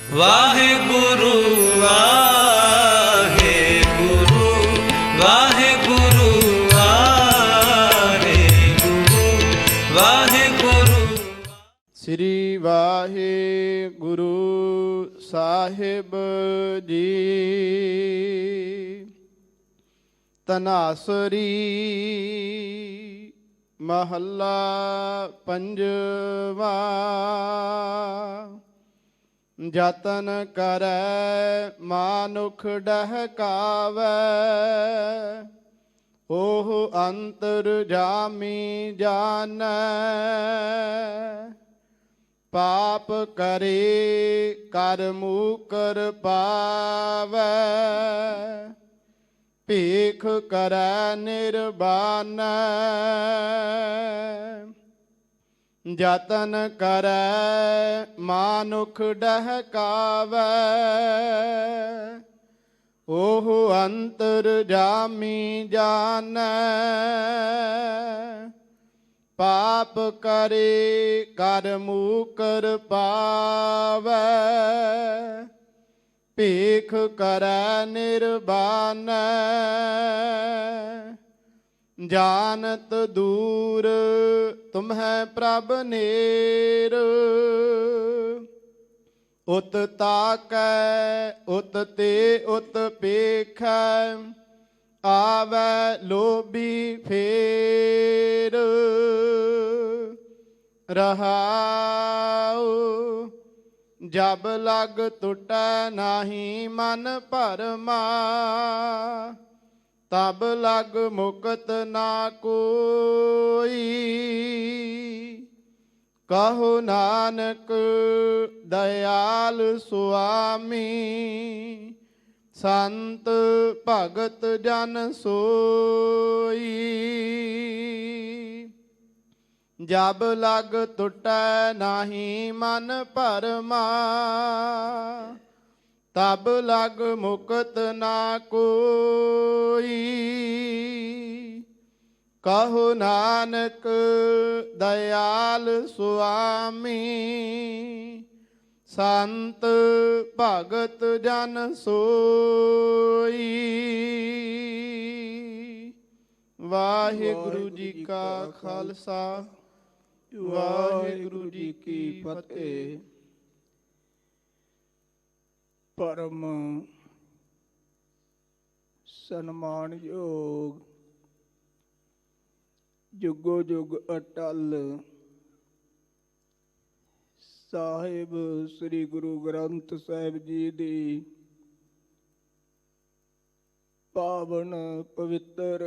ਵਾਹਿਗੁਰੂ ਵਾਹਿਗੁਰੂ ਵਾਹਿਗੁਰੂ ਵਾਹਿਗੁਰੂ ਵਾਹਿਗੁਰੂ। ਸ੍ਰੀ ਵਾਹਿਗੁਰੂ ਸਾਹਿਬ ਜੀ। ਤਨਾਸਰੀ ਮਹੱਲਾ ਪੰਜਵਾ। ਜਤਨ ਕਰੈ ਮਾਨੁਖ ਡਹਕਾਵੈ, ਓਹ ਅੰਤਰ ਜਾਮੀ ਜਾਣੈ। ਪਾਪ ਕਰੇ ਕਰ ਮੂਕਰ ਪਾਵੈ, ਭੀਖ ਕਰੈ ਨਿਰਬਾਨੈ। ਜਤਨ ਕਰੈ ਮਾਨੁਖ ਡਹਕਾਵੈ, ਓਹ ਅੰਤਰ ਜਾਮੀ ਜਾਣੈ। ਪਾਪ ਕਰੇ ਕਰ ਮੂਕਰ ਪਾਵੈ, ਭੀਖ ਕਰੈ ਨਿਰਬਾਨੈ। ਜਾਨਤ ਦੂਰ ਤੁਮਹਿ ਪ੍ਰਭ ਨੇਰ, ਉਤ ਤਾਕੈ ਉਤ ਤੇ ਉਤ ਪੇਖੈ। ਆਵੈ ਲੋਭੀ ਫੇਰ, ਰਹਾਉ ਜਬ ਲਗ ਟੁਟੈ ਨਾਹੀ ਮਨ ਭਰਮਾ। ਤਬ ਲਗ ਮੁਕਤ ਨਾ ਕੋਈ, ਕਹੋ ਨਾਨਕ ਦਇਆਲ ਸੁਆਮੀ। ਸੰਤ ਭਗਤ ਜਨ ਸੋਈ, ਜਬ ਲਗ ਟੁਟੈ ਨਾਹੀ ਮਨ ਭਰਮਾ। ਤਬ ਲਗ ਮੁਕਤ ਨਾ ਕੋਈ, ਕਹੋ ਨਾਨਕ ਦਇਆਲ ਸੁਆਮੀ। ਸੰਤ ਭਗਤ ਜਨ ਸੋਈ। ਵਾਹਿਗੁਰੂ ਜੀ ਕਾ ਖਾਲਸਾ, ਵਾਹਿਗੁਰੂ ਜੀ ਕੀ ਫਤਿਹ। ਪਰਮ ਸਨਮਾਨਯੋਗ ਜੁਗੋ ਜੁਗ ਅਟਲ ਸਾਹਿਬ ਸ੍ਰੀ ਗੁਰੂ ਗ੍ਰੰਥ ਸਾਹਿਬ ਜੀ ਦੀ ਪਾਵਨ ਪਵਿੱਤਰ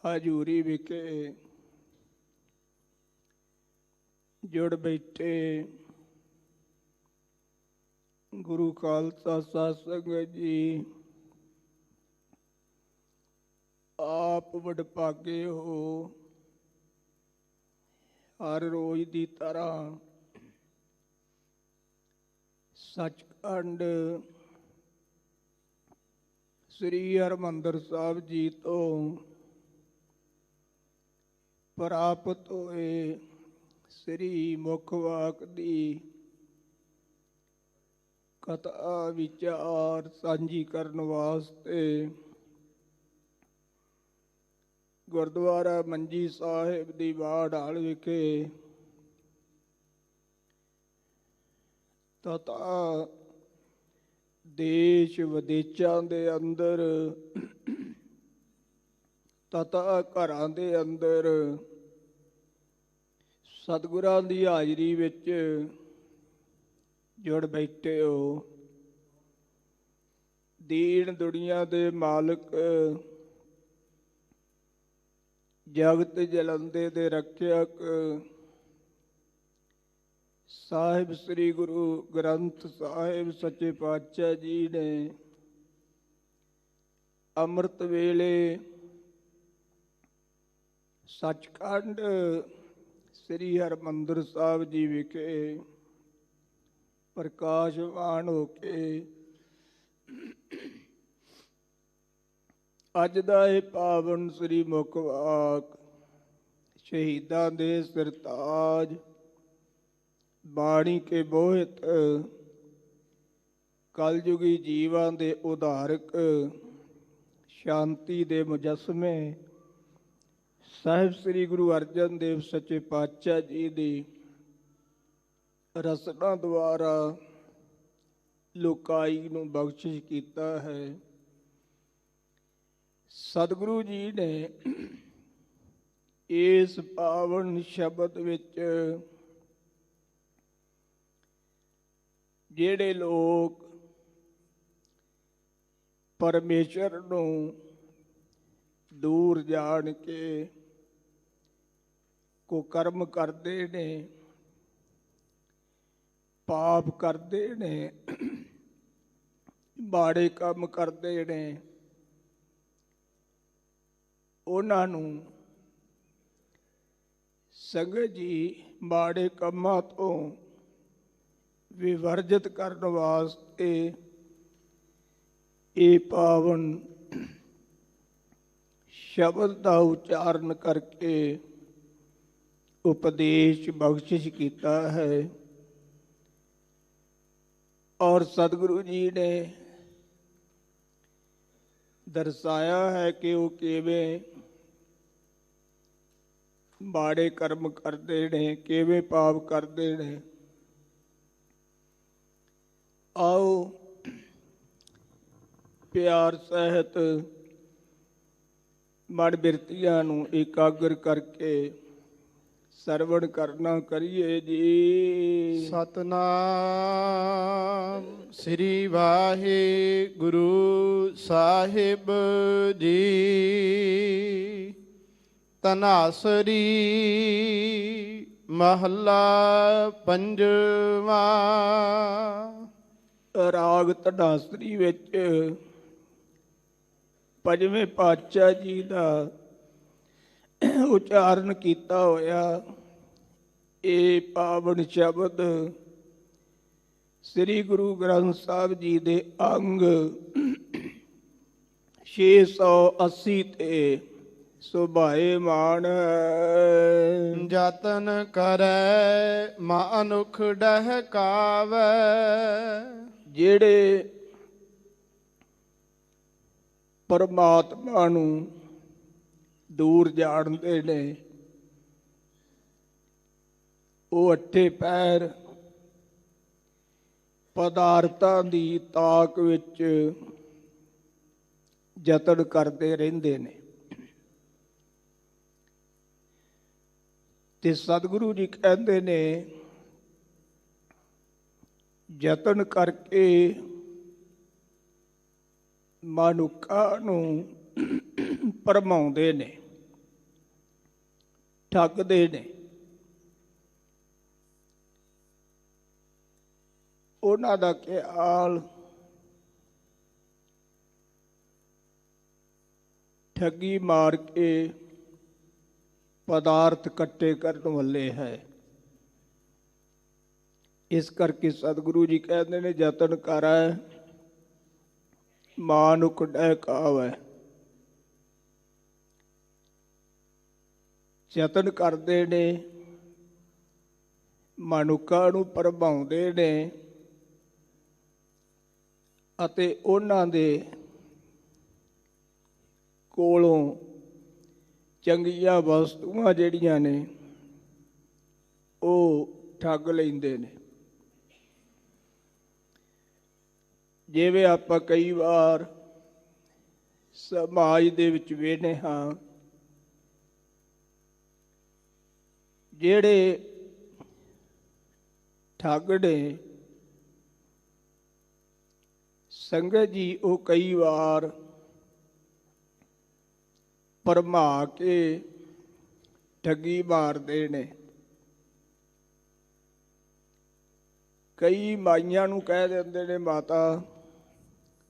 ਹਜ਼ੂਰੀ ਵਿਖੇ ਜੁੜ ਬੈਠੇ ਗੁਰੂ ਖਾਲਸਾ ਸਾਧ ਸੰਗਤ ਜੀ, ਆਪ ਵਡਭਾਗੇ ਹੋ। ਹਰ ਰੋਜ਼ ਦੀ ਤਰ੍ਹਾਂ ਸੱਚਖੰਡ ਸ੍ਰੀ ਹਰਿਮੰਦਰ ਸਾਹਿਬ ਜੀ ਤੋਂ ਪ੍ਰਾਪਤ ਹੋਏ ਸ੍ਰੀ ਮੁਖ ਵਾਕ ਦੀ ਕਥਾ ਵਿਚਾਰ ਸਾਂਝੀ ਕਰਨ ਵਾਸਤੇ ਗੁਰਦੁਆਰਾ ਮੰਜੀ ਸਾਹਿਬ ਦੀ ਵਾੜਾਲ ਵਿਖੇ ਤਥਾ ਦੇਸ਼ ਵਿਦੇਸ਼ਾਂ ਦੇ ਅੰਦਰ ਤਥਾ ਘਰਾਂ ਦੇ ਅੰਦਰ ਸਤਿਗੁਰਾਂ ਦੀ ਹਾਜ਼ਰੀ ਵਿੱਚ ਜੁੜ ਬੈਠੇ ਹੋ। ਦੀਨ ਦੁਨੀਆ ਦੇ ਮਾਲਕ, ਜਗਤ ਜਲੰਦੇ ਦੇ ਰੱਖਿਅਕ ਸਾਹਿਬ ਸ੍ਰੀ ਗੁਰੂ ਗ੍ਰੰਥ ਸਾਹਿਬ ਸੱਚੇ ਪਾਤਸ਼ਾਹ ਜੀ ਨੇ ਅੰਮ੍ਰਿਤ ਵੇਲੇ ਸੱਚਖੰਡ ਸ੍ਰੀ ਹਰਿਮੰਦਰ ਸਾਹਿਬ ਜੀ ਵਿਖੇ ਪ੍ਰਕਾਸ਼ਵਾਨ ਹੋ ਕੇ ਅੱਜ ਦਾ ਇਹ ਪਾਵਨ ਸ੍ਰੀ ਮੁਖ ਵਾਕ ਸ਼ਹੀਦਾਂ ਦੇ ਸਰਤਾਜ ਬਾਣੀ ਕੇ ਬੋਹਿਤ ਕਲਯੁਗੀ ਜੀਵਾਂ ਦੇ ਉਧਾਰਕ ਸ਼ਾਂਤੀ ਦੇ ਮੁਜੱਸਮੇ ਸਾਹਿਬ ਸ੍ਰੀ ਗੁਰੂ ਅਰਜਨ ਦੇਵ ਸੱਚੇ ਪਾਤਸ਼ਾਹ ਜੀ ਦੀ ਰਸਨਾ ਦੁਆਰਾ ਲੋਕਾਈ ਨੂੰ ਬਖਸ਼ਿਸ਼ ਕੀਤਾ ਹੈ। ਸਤਿਗੁਰੂ ਜੀ ਨੇ ਇਸ ਪਾਵਨ ਸ਼ਬਦ ਵਿੱਚ ਜਿਹੜੇ ਲੋਕ ਪਰਮੇਸ਼ਰ ਨੂੰ ਦੂਰ ਜਾਣ ਕੇ ਕੁਕਰਮ ਕਰਦੇ ਨੇ, ਪਾਪ ਕਰਦੇ ਨੇ, ਮਾੜੇ ਕੰਮ ਕਰਦੇ ਨੇ, ਉਹਨਾਂ ਨੂੰ ਸੰਗਤ ਜੀ ਮਾੜੇ ਕੰਮਾਂ ਤੋਂ ਵਿਵਰਜਿਤ ਕਰਨ ਵਾਸਤੇ ਇਹ ਪਾਵਨ ਸ਼ਬਦ ਦਾ ਉਚਾਰਨ ਕਰਕੇ ਉਪਦੇਸ਼ ਬਖਸ਼ਿਸ਼ ਕੀਤਾ ਹੈ। ਔਰ ਸਤਿਗੁਰੂ ਜੀ ਨੇ ਦਰਸਾਇਆ ਹੈ ਕਿ ਉਹ ਕਿਵੇਂ ਮਾੜੇ ਕਰਮ ਕਰਦੇ ਨੇ, ਕਿਵੇਂ ਪਾਪ ਕਰਦੇ ਨੇ। ਆਓ ਪਿਆਰ ਸਹਿਤ ਮਨ ਬਿਰਤੀਆਂ ਨੂੰ ਇਕਾਗਰ ਕਰਕੇ ਸਰਵਣ ਕਰਨਾ ਕਰੀਏ ਜੀ। ਸਤਨਾਮ ਸ੍ਰੀ ਵਾਹਿਗੁਰੂ ਸਾਹਿਬ ਜੀ। ਤਨਾਸਰੀ ਮਹੱਲਾ ਪੰਜਵਾਂ। ਰਾਗ ਧਨਾਸਰੀ ਵਿੱਚ ਪੰਜਵੇਂ ਪਾਤਸ਼ਾਹ ਜੀ ਦਾ ਉਚਾਰਨ ਕੀਤਾ ਹੋਇਆ ਇਹ ਪਾਵਨ ਸ਼ਬਦ ਸ੍ਰੀ ਗੁਰੂ ਗ੍ਰੰਥ ਸਾਹਿਬ ਜੀ ਦੇ ਅੰਗ 680 ਤੇ ਸੁਭਾਏਮਾਨ। ਜਤਨ ਕਰੈ ਮਨੁਖ ਡਹਕਾਵੈ। ਜਿਹੜੇ ਪਰਮਾਤਮਾ ਨੂੰ ਦੂਰ ਜਾਣਦੇ ਨੇ ਉਹ ਅੱਠੇ ਪੈਰ ਪਦਾਰਥਾਂ ਦੀ ਤਾਕ ਵਿੱਚ ਯਤਨ ਕਰਦੇ ਰਹਿੰਦੇ ਨੇ। ਤੇ ਸਤਿਗੁਰੂ ਜੀ ਕਹਿੰਦੇ ਨੇ ਯਤਨ ਕਰਕੇ ਮਨੁੱਖਾਂ ਨੂੰ ਭਰਮਾਉਂਦੇ ਨੇ, ਠੱਗਦੇ ਨੇ। ਉਹਨਾਂ ਦਾ ਖਿਆਲ ਠੱਗੀ ਮਾਰ ਕੇ ਪਦਾਰਥ ਇਕੱਠੇ ਕਰਨ ਵਾਲੇ ਹੈ। ਇਸ ਕਰਕੇ ਸਤਿਗੁਰੂ ਜੀ ਕਹਿੰਦੇ ਨੇ ਯਤਨ ਕਰੈ ਮਨੁਖ ਡਹਕਾਵੈ। ਯਤਨ ਕਰਦੇ ਨੇ, ਮਨੁੱਖਾਂ ਨੂੰ ਭਰਮਾਉਂਦੇ ਨੇ ਅਤੇ ਉਹਨਾਂ ਦੇ ਕੋਲੋਂ ਚੰਗੀਆਂ ਵਸਤੂਆਂ ਜਿਹੜੀਆਂ ਨੇ ਉਹ ਠੱਗ ਲੈਂਦੇ ਨੇ। ਜਿਵੇਂ ਆਪਾਂ ਕਈ ਵਾਰ ਸਮਾਜ ਦੇ ਵਿੱਚ ਵੇਖਦੇ ਹਾਂ ਜਿਹੜੇ ਠੱਗ ਨੇ ਸੰਗਤ ਜੀ ਉਹ ਕਈ ਵਾਰ ਭਰਮਾ ਕੇ ਠੱਗੀ ਮਾਰਦੇ ਨੇ। ਕਈ ਮਾਈਆਂ ਨੂੰ ਕਹਿ ਦਿੰਦੇ ਨੇ ਮਾਤਾ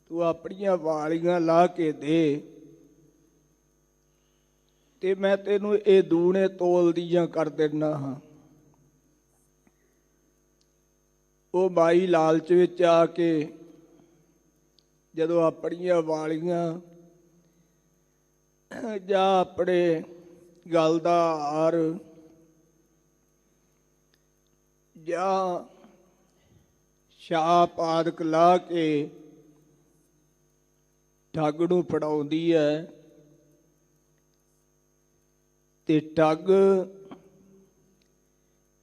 ਤੂੰ ਆਪਣੀਆਂ ਵਾਲੀਆਂ ਲਾ ਕੇ ਦੇ ਤੇ ਮੈਂ ਤੈਨੂੰ ਇਹ ਦੂਣੇ ਤੋਲ ਦੀਆਂ ਕਰ ਦਿੰਦਾ ਹਾਂ। ਉਹ ਮਾਈ ਲਾਲਚ ਵਿੱਚ ਆ ਕੇ ਜਦੋਂ ਆਪਣੀਆਂ ਵਾਲੀਆਂ ਜਾਂ ਆਪਣੇ ਗਲ ਦਾ ਹਾਰ ਜਾਂ ਛਾਪ ਆਦਿਕ ਲਾ ਕੇ ਠੱਗ ਨੂੰ ਫੜਾਉਂਦੀ ਹੈ, ਤੇ ਠੱਗ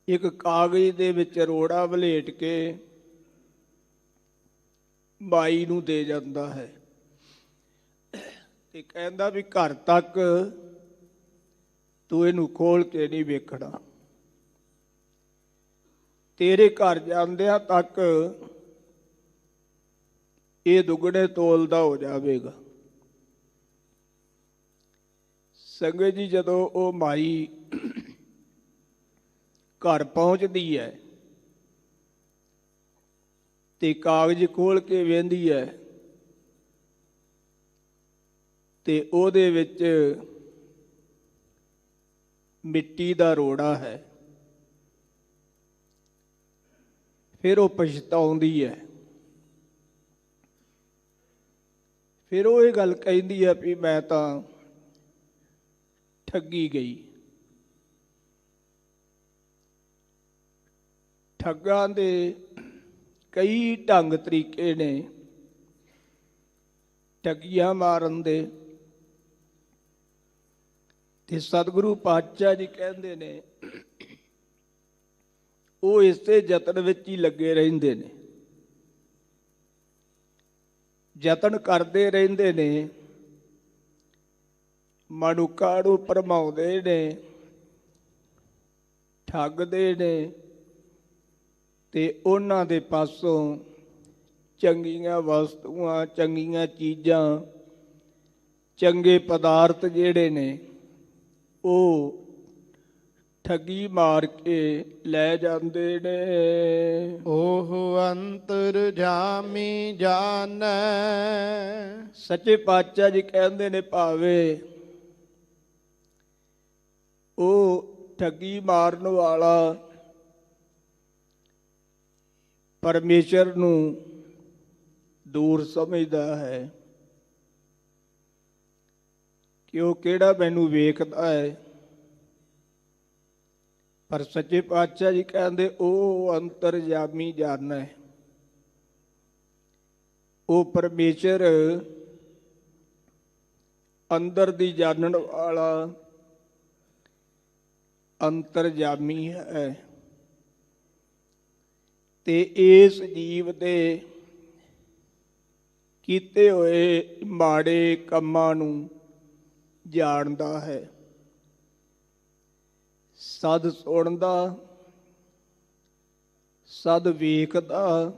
ਇੱਕ ਕਾਗਜ਼ ਦੇ ਵਿੱਚ ਰੋੜਾ ਵਲੇਟ ਕੇ ਬਾਈ ਨੂੰ ਦੇ ਜਾਂਦਾ ਹੈ ਤੇ ਕਹਿੰਦਾ ਵੀ ਘਰ ਤੱਕ ਤੂੰ ਇਹਨੂੰ ਖੋਲ ਕੇ ਨਹੀਂ ਵੇਖਣਾ, ਤੇਰੇ ਘਰ ਜਾਂਦਿਆਂ ਤੱਕ ਇਹ ਦੁੱਗਣੇ ਤੋਲ ਦਾ ਹੋ ਜਾਵੇਗਾ। ਸੰਗਤ ਜੀ, ਜਦੋਂ ਉਹ ਮਾਈ ਘਰ ਪਹੁੰਚਦੀ ਹੈ ਤੇ ਕਾਗਜ਼ ਖੋਲ ਕੇ ਵੇਖਦੀ ਹੈ ਤੇ ਉਹਦੇ ਵਿੱਚ ਮਿੱਟੀ ਦਾ ਰੋੜਾ ਹੈ। ਫਿਰ ਉਹ ਪਛਤਾਉਂਦੀ ਹੈ। ਫਿਰ ਉਹ ਇਹ ਗੱਲ ਕਹਿੰਦੀ ਹੈ ਵੀ ਮੈਂ ਤਾਂ ਠੱਗੀ ਗਈ। ਠੱਗਾਂ ਦੇ ਕਈ ਢੰਗ ਤਰੀਕੇ ਨੇ ਠੱਗੀਆਂ ਮਾਰਨ ਦੇ, ਤੇ ਸਤਿਗੁਰੂ ਪਾਤਸ਼ਾਹ ਜੀ ਕਹਿੰਦੇ ਨੇ ਉਹ ਇਸੇ ਯਤਨ ਵਿੱਚ ਹੀ ਲੱਗੇ ਰਹਿੰਦੇ ਨੇ, ਯਤਨ ਕਰਦੇ ਰਹਿੰਦੇ ਨੇ, ਮਨੁੱਖਾਂ ਨੂੰ ਭਰਮਾਉਂਦੇ ਨੇ, ਠੱਗਦੇ ਨੇ, ਤੇ ਉਹਨਾਂ ਦੇ ਪਾਸੋਂ ਚੰਗੀਆਂ ਵਸਤੂਆਂ, ਚੰਗੀਆਂ ਚੀਜ਼ਾਂ, ਚੰਗੇ ਪਦਾਰਥ ਜਿਹੜੇ ਨੇ ਉਹ ਠੱਗੀ ਮਾਰ ਕੇ ਲੈ ਜਾਂਦੇ ਨੇ। ਉਹ ਅੰਤਰ ਜਾਮੀ ਜਾਣੈ। ਸੱਚੇ ਪਾਤਸ਼ਾਹ ਜੀ ਕਹਿੰਦੇ ਨੇ ਭਾਵੇਂ ਉਹ ਠੱਗੀ ਮਾਰਨ ਵਾਲਾ ਪਰਮੇਸ਼ਰ ਨੂੰ ਦੂਰ ਸਮਝਦਾ ਹੈ ਕਿ ਉਹ ਕਿਹੜਾ ਮੈਨੂੰ ਵੇਖਦਾ ਹੈ, ਪਰ ਸੱਚੇ ਪਾਤਸ਼ਾਹ ਜੀ ਕਹਿੰਦੇ ਉਹ ਅੰਤਰਜਾਮੀ ਜਾਣੈ। ਉਹ ਪਰਮੇਸ਼ਰ ਅੰਦਰ ਦੀ ਜਾਣਨ ਵਾਲਾ ਅੰਤਰਜਾਮੀ ਹੈ, ਤੇ ਇਸ ਜੀਵ ਦੇ ਕੀਤੇ ਹੋਏ ਮਾੜੇ ਕੰਮਾਂ ਨੂੰ ਜਾਣਦਾ ਹੈ। ਸਦ ਸੁਣਦਾ, ਸਦ ਵੇਖਦਾ,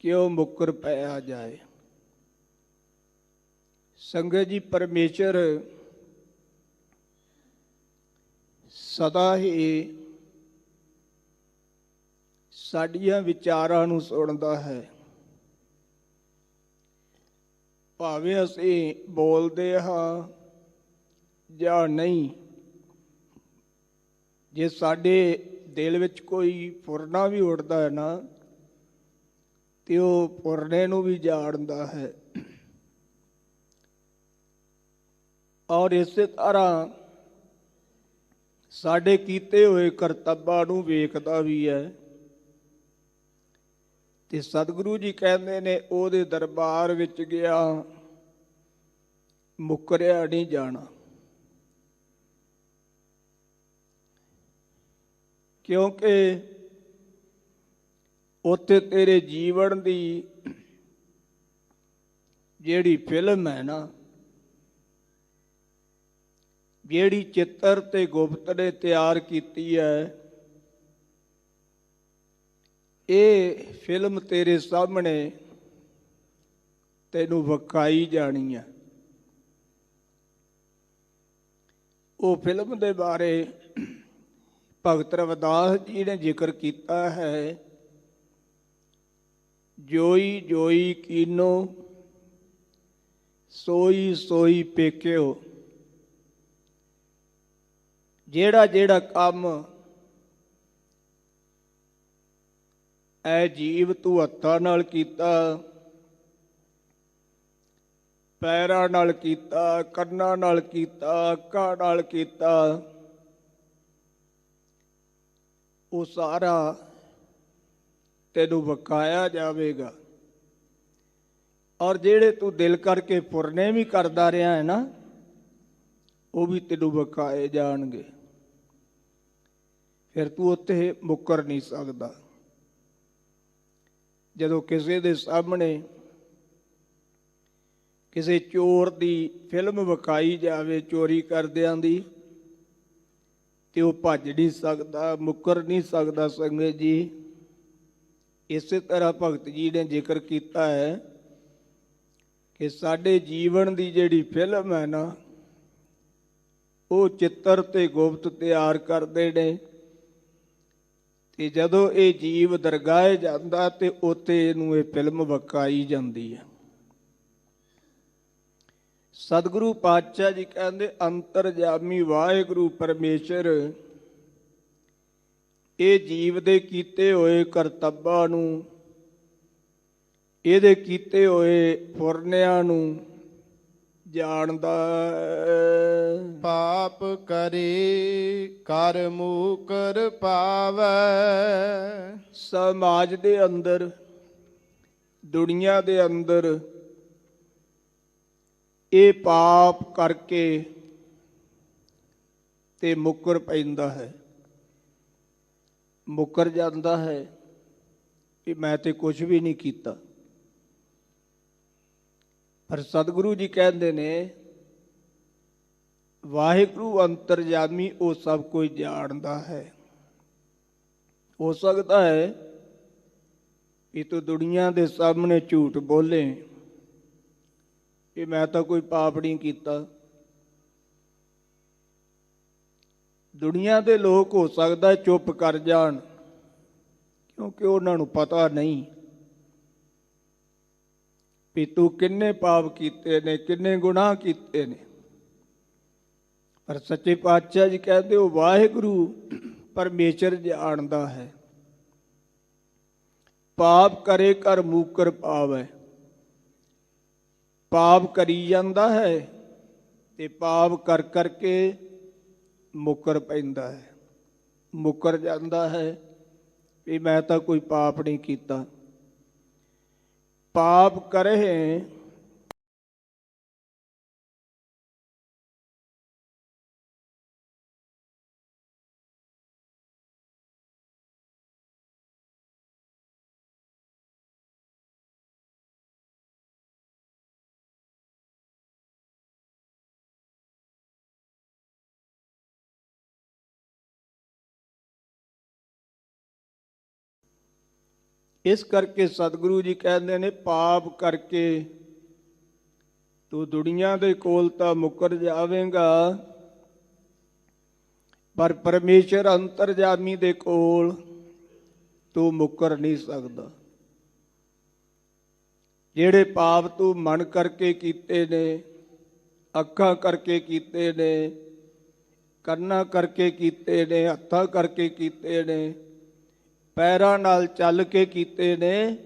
ਕਿਉਂ ਮੁੱਕਰ ਪਿਆ ਜਾਏ। ਸੰਗਤ ਜੀ, ਪਰਮੇਸ਼ਰ ਸਦਾ ਹੀ ਸਾਡੀਆਂ ਵਿਚਾਰਾਂ ਨੂੰ ਸੁਣਦਾ ਹੈ, ਭਾਵੇਂ ਅਸੀਂ ਬੋਲਦੇ ਹਾਂ ਜਾਂ ਨਹੀਂ। ਜੇ ਸਾਡੇ ਦਿਲ ਵਿੱਚ ਕੋਈ ਫੁਰਨਾ ਵੀ ਉੱਠਦਾ ਹੈ ਨਾ, ਤੇ ਉਹ ਫੁਰਨੇ ਨੂੰ ਵੀ ਜਾਣਦਾ ਹੈ। ਔਰ ਇਸੇ ਤਰ੍ਹਾਂ ਸਾਡੇ ਕੀਤੇ ਹੋਏ ਕਰਤੱਵਾਂ ਨੂੰ ਵੇਖਦਾ ਵੀ ਹੈ। ਤੇ ਸਤਿਗੁਰੂ ਜੀ ਕਹਿੰਦੇ ਨੇ ਉਹਦੇ ਦਰਬਾਰ ਵਿੱਚ ਗਿਆ ਮੁੱਕਰਿਆ ਨਹੀਂ ਜਾਣਾ, ਕਿਉਂਕਿ ਉੱਥੇ ਤੇਰੇ ਜੀਵਨ ਦੀ ਜਿਹੜੀ ਫਿਲਮ ਹੈ ਨਾ, ਜਿਹੜੀ ਚਿੱਤਰ ਤੇ ਗੁਪਤ ਨੇ ਤਿਆਰ ਕੀਤੀ ਹੈ, ਇਹ ਫਿਲਮ ਤੇਰੇ ਸਾਹਮਣੇ ਤੈਨੂੰ ਵਿਖਾਈ ਜਾਣੀ ਹੈ। ਉਹ ਫਿਲਮ ਦੇ ਬਾਰੇ ਭਗਤ ਰਵਿਦਾਸ ਜੀ ਨੇ ਜ਼ਿਕਰ ਕੀਤਾ ਹੈ, ਜੋਈ ਜੋਈ ਕੀਨੋ ਸੋਈ ਸੋਈ ਪੇਕਿਓ। ਜਿਹੜਾ ਜਿਹੜਾ ਕੰਮ ਐ ਜੀਵ ਤੂੰ ਹੱਥਾਂ ਨਾਲ ਕੀਤਾ, ਪੈਰਾਂ ਨਾਲ ਕੀਤਾ, ਕੰਨਾਂ ਨਾਲ ਕੀਤਾ, ਅੱਖਾਂ ਨਾਲ ਕੀਤਾ, ਉਹ ਸਾਰਾ ਤੈਨੂੰ ਵਿਖਾਇਆ ਜਾਵੇਗਾ। ਔਰ ਜਿਹੜੇ ਤੂੰ ਦਿਲ ਕਰਕੇ ਪੁਰਨੇ ਵੀ ਕਰਦਾ ਰਿਹਾ ਹੈ ਨਾ, ਉਹ ਵੀ ਤੈਨੂੰ ਵਿਖਾਏ ਜਾਣਗੇ। ਫਿਰ ਤੂੰ ਉੱਥੇ ਮੁੱਕਰ ਨਹੀਂ ਸਕਦਾ। ਜਦੋਂ ਕਿਸੇ ਦੇ ਸਾਹਮਣੇ ਕਿਸੇ ਚੋਰ ਦੀ ਫਿਲਮ ਵਿਖਾਈ ਜਾਵੇ, ਚੋਰੀ ਕਰਦਿਆਂ ਦੀ, ਤੇ ਉਹ ਭੱਜ ਨਹੀਂ ਸਕਦਾ, ਮੁੱਕਰ ਨਹੀਂ ਸਕਦਾ। ਸੰਗਤ ਜੀ, ਇਸੇ ਤਰ੍ਹਾਂ ਭਗਤ ਜੀ ਨੇ ਜ਼ਿਕਰ ਕੀਤਾ ਹੈ ਕਿ ਸਾਡੇ ਜੀਵਨ ਦੀ ਜਿਹੜੀ ਫਿਲਮ ਹੈ ਨਾ, ਉਹ ਚਿੱਤਰ ਤੇ ਗੁਪਤ ਤਿਆਰ ਕਰਦੇ ਨੇ, ਤੇ ਜਦੋਂ ਇਹ ਜੀਵ ਦਰਗਾਹੇ ਜਾਂਦਾ ਤੇ ਉੱਥੇ ਇਹਨੂੰ ਇਹ ਫਿਲਮ ਵਿਖਾਈ ਜਾਂਦੀ ਹੈ। ਸਤਿਗੁਰੂ ਪਾਤਸ਼ਾਹ ਜੀ ਕਹਿੰਦੇ, ਅੰਤਰਜਾਮੀ ਵਾਹਿਗੁਰੂ ਪਰਮੇਸ਼ਰ ਇਹ ਜੀਵ ਦੇ ਕੀਤੇ ਹੋਏ ਕਰਤੱਵਾਂ ਨੂੰ, ਇਹਦੇ ਕੀਤੇ ਹੋਏ ਫੁਰਨਿਆਂ ਨੂੰ ਜਾਣਦਾ। ਪਾਪ ਕਰੇ ਕਰ ਮੂਕਰ ਪਾਵੈ। ਸਮਾਜ ਦੇ ਅੰਦਰ, ਦੁਨੀਆ ਦੇ ਅੰਦਰ ਇਹ ਪਾਪ ਕਰਕੇ ਤੇ ਮੁੱਕਰ ਪੈਂਦਾ ਹੈ, ਮੁੱਕਰ ਜਾਂਦਾ ਹੈ ਕਿ ਮੈਂ ਤੇ ਕੁਝ ਵੀ ਨਹੀਂ ਕੀਤਾ। ਪਰ ਸਤਿਗੁਰੂ ਜੀ ਕਹਿੰਦੇ ਨੇ, ਵਾਹਿਗੁਰੂ ਅੰਤਰਜਾਮੀ ਉਹ ਸਭ ਕੁਝ ਜਾਣਦਾ ਹੈ। ਹੋ ਸਕਦਾ ਹੈ ਕਿ ਤੂੰ ਦੁਨੀਆ ਦੇ ਸਾਹਮਣੇ ਝੂਠ ਬੋਲੇ ਕਿ ਮੈਂ ਤਾਂ ਕੋਈ ਪਾਪ ਨਹੀਂ ਕੀਤਾ। ਦੁਨੀਆ ਦੇ ਲੋਕ ਹੋ ਸਕਦਾ ਚੁੱਪ ਕਰ ਜਾਣ, ਕਿਉਂਕਿ ਉਹਨਾਂ ਨੂੰ ਪਤਾ ਨਹੀਂ ਵੀ ਤੂੰ ਕਿੰਨੇ ਪਾਪ ਕੀਤੇ ਨੇ, ਕਿੰਨੇ ਗੁਨਾਹ ਕੀਤੇ ਨੇ। ਪਰ ਸੱਚੇ ਪਾਤਸ਼ਾਹ ਜੀ ਕਹਿੰਦੇ, ਉਹ ਵਾਹਿਗੁਰੂ ਪਰਮੇਸ਼ਰ ਜਾਣਦਾ ਹੈ। ਪਾਪ ਕਰੇ ਕਰ ਮੂਕਰ ਪਾਵੈ। ਪਾਪ ਕਰੀ ਜਾਂਦਾ ਹੈ ਤੇ ਪਾਪ ਕਰ ਕਰਕੇ ਮੁੱਕਰ ਪੈਂਦਾ ਹੈ, ਮੁੱਕਰ ਜਾਂਦਾ ਹੈ ਵੀ ਮੈਂ ਤਾਂ ਕੋਈ ਪਾਪ ਨਹੀਂ ਕੀਤਾ। ਪਾਪ ਕਰੇ ਇਸ ਕਰਕੇ ਸਤਿਗੁਰੂ ਜੀ ਕਹਿੰਦੇ ਨੇ, ਪਾਪ ਕਰਕੇ ਤੂੰ ਦੁਨੀਆ ਦੇ ਕੋਲ ਤਾਂ ਮੁੱਕਰ ਜਾਵੇਂਗਾ, ਪਰ ਪਰਮੇਸ਼ਰ ਅੰਤਰਜਾਮੀ ਦੇ ਕੋਲ ਤੂੰ ਮੁੱਕਰ ਨਹੀਂ ਸਕਦਾ। ਜਿਹੜੇ ਪਾਪ ਤੂੰ ਮਨ ਕਰਕੇ ਕੀਤੇ ਨੇ, ਅੱਖਾਂ ਕਰਕੇ ਕੀਤੇ ਨੇ, ਕੰਨਾਂ ਕਰਕੇ ਕੀਤੇ ਨੇ, ਹੱਥਾਂ ਕਰਕੇ ਕੀਤੇ ਨੇ, ਪੈਰਾਂ ਨਾਲ ਚੱਲ ਕੇ ਕੀਤੇ ਨੇ,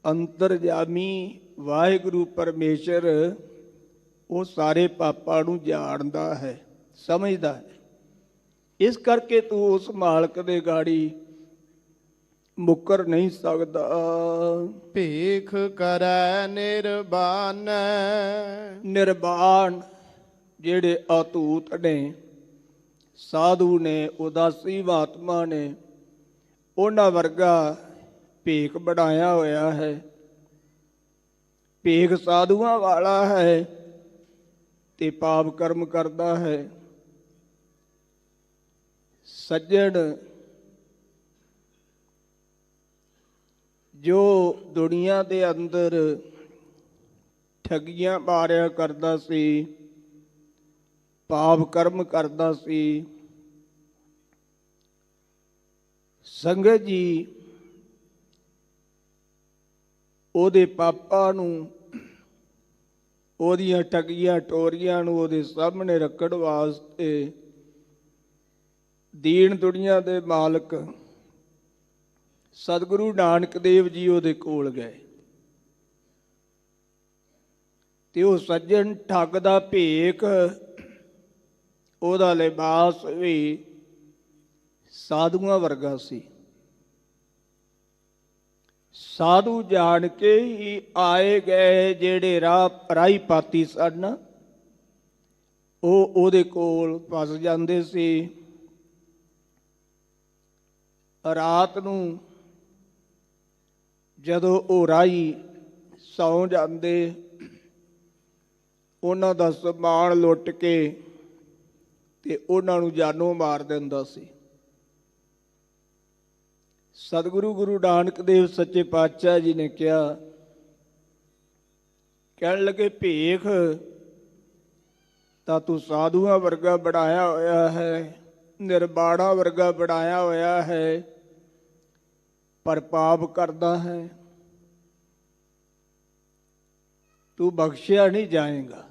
ਅੰਤਰਜਾਮੀ ਵਾਹਿਗੁਰੂ ਪਰਮੇਸ਼ਰ ਉਹ ਸਾਰੇ ਪਾਪਾਂ ਨੂੰ ਜਾਣਦਾ ਹੈ, ਸਮਝਦਾ ਹੈ। ਇਸ ਕਰਕੇ ਤੂੰ ਉਸ ਮਾਲਕ ਦੇ ਗਾੜੀ ਮੁੱਕਰ ਨਹੀਂ ਸਕਦਾ। ਭੀਖ ਕਰੈ ਨਿਰਬਾਨ। ਨਿਰਬਾਨ ਜਿਹੜੇ ਅਤੂਤ ਨੇ, ਸਾਧੂ ਨੇ, ਉਦਾਸੀ ਮਹਾਤਮਾ ਨੇ, ਉਹਨਾਂ ਵਰਗਾ ਭੇਖ ਬਣਾਇਆ ਹੋਇਆ ਹੈ। ਭੇਖ ਸਾਧੂਆਂ ਵਾਲਾ ਹੈ ਤੇ ਪਾਪ ਕਰਮ ਕਰਦਾ ਹੈ। ਸੱਜਣ, ਜੋ ਦੁਨੀਆ ਦੇ ਅੰਦਰ ਠੱਗੀਆਂ ਮਾਰਿਆ ਕਰਦਾ ਸੀ, ਪਾਪ ਕਰਮ ਕਰਦਾ ਸੀ, ਸੰਗਤ ਜੀ ਉਹਦੇ ਪਾਪਾਂ ਨੂੰ, ਉਹਦੀਆਂ ਠੱਗੀਆਂ ਟੋਰੀਆਂ ਨੂੰ ਉਹਦੇ ਸਾਹਮਣੇ ਰੱਖਣ ਵਾਸਤੇ ਦੀਨ ਦੁਨੀਆ ਦੇ ਮਾਲਕ ਸਤਿਗੁਰੂ ਨਾਨਕ ਦੇਵ ਜੀ ਉਹਦੇ ਕੋਲ ਗਏ ਤੇ ਉਹ ਸੱਜਣ ਠੱਗ ਦਾ ਭੇਖ, ਉਹਦਾ ਲਿਬਾਸ ਵੀ ਸਾਧੂਆਂ ਵਰਗਾ ਸੀ। ਸਾਧੂ ਜਾਣ ਕੇ ਹੀ ਆਏ ਗਏ ਜਿਹੜੇ ਰਾਹੀ ਪਾਤੀ ਸਨ, ਉਹ ਉਹਦੇ ਕੋਲ ਫਸ ਜਾਂਦੇ ਸੀ। ਰਾਤ ਨੂੰ ਜਦੋਂ ਉਹ ਰਾਹੀ ਸੌਂ ਜਾਂਦੇ, ਉਹਨਾਂ ਦਾ ਸਮਾਨ ਲੁੱਟ ਕੇ ਤੇ ਉਹਨਾਂ ਨੂੰ ਜਾਨੋਂ ਮਾਰ ਦਿੰਦਾ ਸੀ। ਸਤਿਗੁਰੂ ਗੁਰੂ ਨਾਨਕ ਦੇਵ ਸੱਚੇ ਪਾਤਸ਼ਾਹ ਜੀ ਨੇ ਕਿਹਾ, ਕਹਿਣ ਲੱਗੇ ਭੇਖ ਤਾਂ ਤੂੰ ਸਾਧੂਆਂ ਵਰਗਾ ਬਣਾਇਆ ਹੋਇਆ ਹੈ, ਨਿਰਬਾਣਾ ਵਰਗਾ ਬਣਾਇਆ ਹੋਇਆ ਹੈ, ਪਰ ਪਾਪ ਕਰਦਾ ਹੈ, ਤੂੰ ਬਖਸ਼ਿਆ ਨਹੀਂ ਜਾਏਗਾ।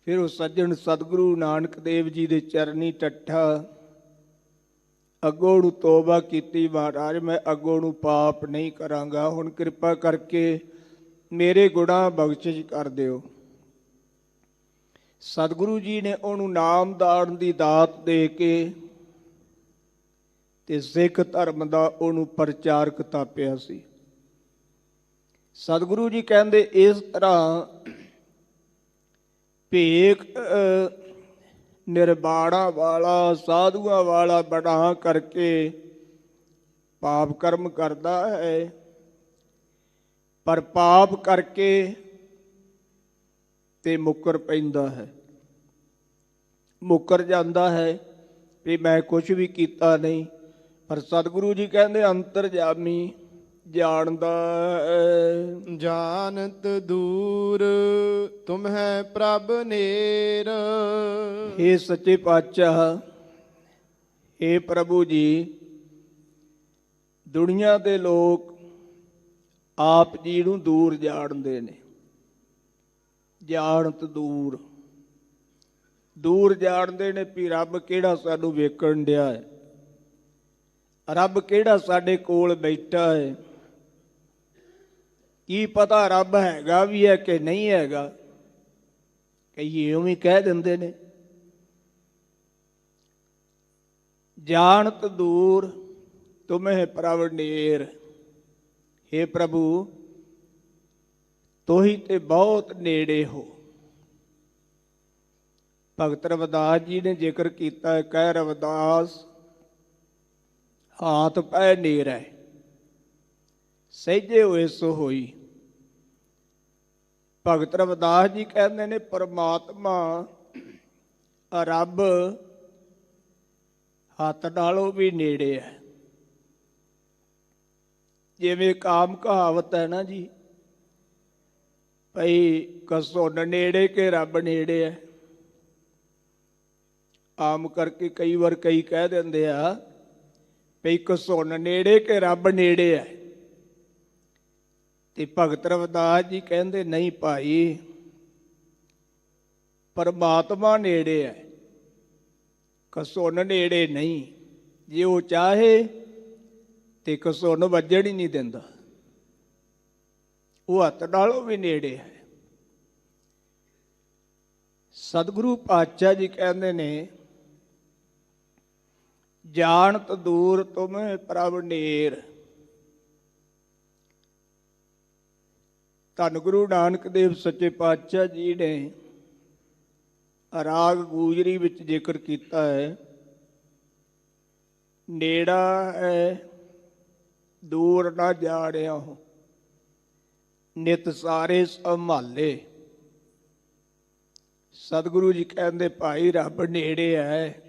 ਫਿਰ ਉਹ ਸੱਜਣ ਸਤਿਗੁਰੂ ਨਾਨਕ ਦੇਵ ਜੀ ਦੇ ਚਰਨੀ ਟੱਠਾ, ਅੱਗੋਂ ਨੂੰ ਤੋਬਾ ਕੀਤੀ, ਮਹਾਰਾਜ ਮੈਂ ਅੱਗੋਂ ਨੂੰ ਪਾਪ ਨਹੀਂ ਕਰਾਂਗਾ, ਹੁਣ ਕਿਰਪਾ ਕਰਕੇ ਮੇਰੇ ਗੁਨਾਹ ਬਖਸ਼ਿਸ਼ ਕਰ ਦਿਓ। ਸਤਿਗੁਰੂ ਜੀ ਨੇ ਉਹਨੂੰ ਨਾਮ ਦਾਨ ਦੀ ਦਾਤ ਦੇ ਕੇ ਤੇ ਸਿੱਖ ਧਰਮ ਦਾ ਉਹਨੂੰ ਪ੍ਰਚਾਰਕ ਥਾਪਿਆ ਸੀ। ਸਤਿਗੁਰੂ ਜੀ ਕਹਿੰਦੇ ਇਸ ਤਰ੍ਹਾਂ ਭੇਖ ਨਿਰਬਾਣਾ ਵਾਲਾ, ਸਾਧੂਆਂ ਵਾਲਾ ਬਣਾ ਕਰਕੇ ਪਾਪ ਕਰਮ ਕਰਦਾ ਹੈ, ਪਰ ਪਾਪ ਕਰਕੇ ਤੇ ਮੁੱਕਰ ਪੈਂਦਾ ਹੈ, ਮੁੱਕਰ ਜਾਂਦਾ ਹੈ ਵੀ ਮੈਂ ਕੁਝ ਵੀ ਕੀਤਾ ਨਹੀਂ। ਪਰ ਸਤਿਗੁਰੂ ਜੀ ਕਹਿੰਦੇ ਅੰਤਰਜਾਮੀ ਜਾਣਦਾ ਹੈ। ਜਾਣਤ ਦੂਰ ਤੁਮਹਿ ਪ੍ਰਭ ਨੇਰ। ਹੇ ਸੱਚੇ ਪਾਤਸ਼ਾਹ, ਹੇ ਪ੍ਰਭੂ ਜੀ, ਦੁਨੀਆ ਦੇ ਲੋਕ ਆਪ ਜੀ ਨੂੰ ਦੂਰ ਜਾਣਦੇ ਨੇ। ਜਾਣਤ ਦੂਰ, ਦੂਰ ਜਾਣਦੇ ਨੇ ਵੀ ਰੱਬ ਕਿਹੜਾ ਸਾਨੂੰ ਵੇਖਣ ਡਿਆ ਹੈ, ਰੱਬ ਕਿਹੜਾ ਸਾਡੇ ਕੋਲ ਬੈਠਾ ਹੈ। ਕੀ ਪਤਾ ਰੱਬ ਹੈਗਾ ਵੀ ਹੈ ਕਿ ਨਹੀਂ ਹੈਗਾ, ਕਈ ਇਉਂ ਵੀ ਕਹਿ ਦਿੰਦੇ ਨੇ। ਜਾਣਤ ਦੂਰ ਤੁਮਹਿ ਪ੍ਰਭ ਨੇਰ। ਹੇ ਪ੍ਰਭੂ, ਤੋਹੀ ਤੇ ਬਹੁਤ ਨੇੜੇ ਹੋ। ਭਗਤ ਰਵਿਦਾਸ ਜੀ ਨੇ ਜ਼ਿਕਰ ਕੀਤਾ ਹੈ, ਕਹਿ ਰਵਿਦਾਸ ਹਾਥ ਪੈ ਨੇਰੈ, ਸਹਿਜੇ ਹੋਏ ਸੋ ਹੋਈ। ਭਗਤ ਰਵਿਦਾਸ ਜੀ ਕਹਿੰਦੇ ਨੇ ਪਰਮਾਤਮਾ ਰੱਬ ਹੱਥ ਨਾਲੋਂ ਵੀ ਨੇੜੇ ਹੈ। ਜਿਵੇਂ ਕਾਮ ਕਹਾਵਤ ਹੈ ਨਾ ਜੀ, ਭਈ ਕਸੁੰਨ ਨੇੜੇ ਕੇ ਰੱਬ ਨੇੜੇ ਹੈ। ਆਮ ਕਰਕੇ ਕਈ ਵਾਰ ਕਈ ਕਹਿ ਦਿੰਦੇ ਆ ਭਈ ਕਸੁੰਨ ਨੇੜੇ ਕੇ ਰੱਬ ਨੇੜੇ ਹੈ, ਤੇ ਭਗਤ ਰਵਿਦਾਸ ਜੀ ਕਹਿੰਦੇ ਨਹੀਂ ਭਾਈ, ਪਰਮਾਤਮਾ ਨੇੜੇ ਹੈ, ਕਸੁੰਨ ਨੇੜੇ ਨਹੀਂ। ਜੇ ਉਹ ਚਾਹੇ ਤੇ ਕਸੁੰਨ ਵੱਜਣ ਹੀ ਨਹੀਂ ਦਿੰਦਾ, ਉਹ ਹੱਥ ਨਾਲੋਂ ਵੀ ਨੇੜੇ ਹੈ। ਸਤਿਗੁਰੂ ਪਾਤਸ਼ਾਹ ਜੀ ਕਹਿੰਦੇ ਨੇ ਜਾਣਤ ਦੂਰ ਤੁਮਹਿ ਪ੍ਰਭ ਨੇਰ। ਧੰਨ ਗੁਰੂ ਨਾਨਕ ਦੇਵ ਸੱਚੇ ਪਾਤਸ਼ਾਹ ਜੀ ਨੇ ਰਾਗ ਗੂਜਰੀ ਵਿੱਚ ਜ਼ਿਕਰ ਕੀਤਾ ਹੈ, ਨੇੜਾ ਹੈ ਦੂਰ ਨਾ ਜਾਣਿਆ ਹੋ, ਨਿਤ ਸਾਰੇ ਸੰਭਾਲੇ। ਸਤਿਗੁਰੂ ਜੀ ਕਹਿੰਦੇ ਭਾਈ ਰੱਬ ਨੇੜੇ ਹੈ,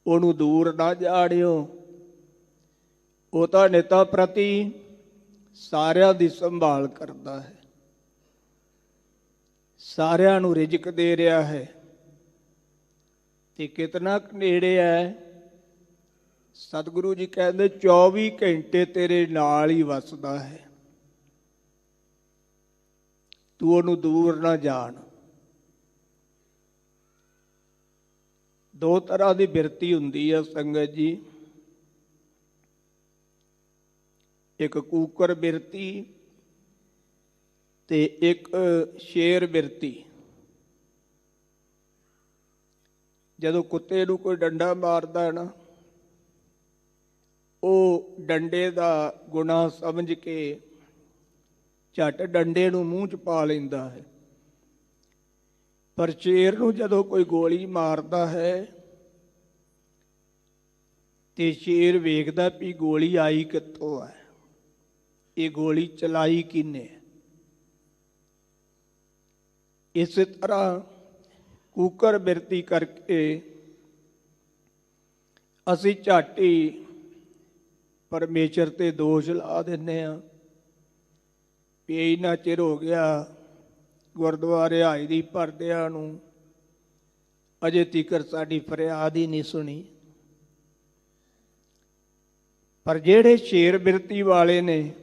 ਉਹਨੂੰ ਦੂਰ ਨਾ ਜਾਣਿਓ। ਉਹ ਤਾਂ ਨਿਤਾ ਪ੍ਰਤੀ ਸਾਰਿਆਂ ਦੀ ਸੰਭਾਲ ਕਰਦਾ ਹੈ, ਸਾਰਿਆਂ ਨੂੰ ਰਿਜ਼ਕ ਦੇ ਰਿਹਾ ਹੈ। ਤੇ ਕਿਤਨਾ ਕੁ ਨੇੜੇ ਹੈ, ਸਤਿਗੁਰੂ ਜੀ ਕਹਿੰਦੇ 24 ਘੰਟੇ ਤੇਰੇ ਨਾਲ ਹੀ ਵਸਦਾ ਹੈ, ਤੂੰ ਉਹਨੂੰ ਦੂਰ ਨਾ ਜਾਣ। ਦੋ ਤਰ੍ਹਾਂ ਦੀ ਬਿਰਤੀ ਹੁੰਦੀ ਹੈ ਸੰਗਤ ਜੀ, ਇੱਕ ਕੂਕਰ ਬਿਰਤੀ ਤੇ ਇੱਕ ਸ਼ੇਰ ਬਿਰਤੀ। ਜਦੋਂ ਕੁੱਤੇ ਨੂੰ ਕੋਈ ਡੰਡਾ ਮਾਰਦਾ ਹੈ ਨਾ, ਉਹ ਡੰਡੇ ਦਾ ਗੁਨਾਹ ਸਮਝ ਕੇ ਝੱਟ ਡੰਡੇ ਨੂੰ ਮੂੰਹ 'ਚ ਪਾ ਲੈਂਦਾ ਹੈ। ਪਰ ਸ਼ੇਰ ਨੂੰ ਜਦੋਂ ਕੋਈ ਗੋਲੀ ਮਾਰਦਾ ਹੈ ਤੇ ਸ਼ੇਰ ਵੇਖਦਾ ਵੀ ਗੋਲੀ ਆਈ ਕਿੱਥੋਂ ਹੈ, ਇਹ ਗੋਲੀ ਚਲਾਈ ਕਿਹਨੇ। ਇਸੇ ਤਰ੍ਹਾਂ ਕੂਕਰ ਬਿਰਤੀ ਕਰਕੇ ਅਸੀਂ ਝੱਟ ਹੀ ਪਰਮੇਸ਼ਰ ਤੇ ਦੋਸ਼ ਲਾ ਦਿੰਦੇ ਹਾਂ ਵੀ ਇੰਨਾ ਚਿਰ ਹੋ ਗਿਆ ਗੁਰਦੁਆਰੇ ਹਾਜ਼ਰੀ ਭਰਦਿਆਂ ਨੂੰ, ਅਜੇ ਤੀਕਰ ਸਾਡੀ ਫਰਿਆਦ ਹੀ ਨਹੀਂ ਸੁਣੀ। ਪਰ ਜਿਹੜੇ ਸ਼ੇਰ ਬਿਰਤੀ ਵਾਲੇ ਨੇ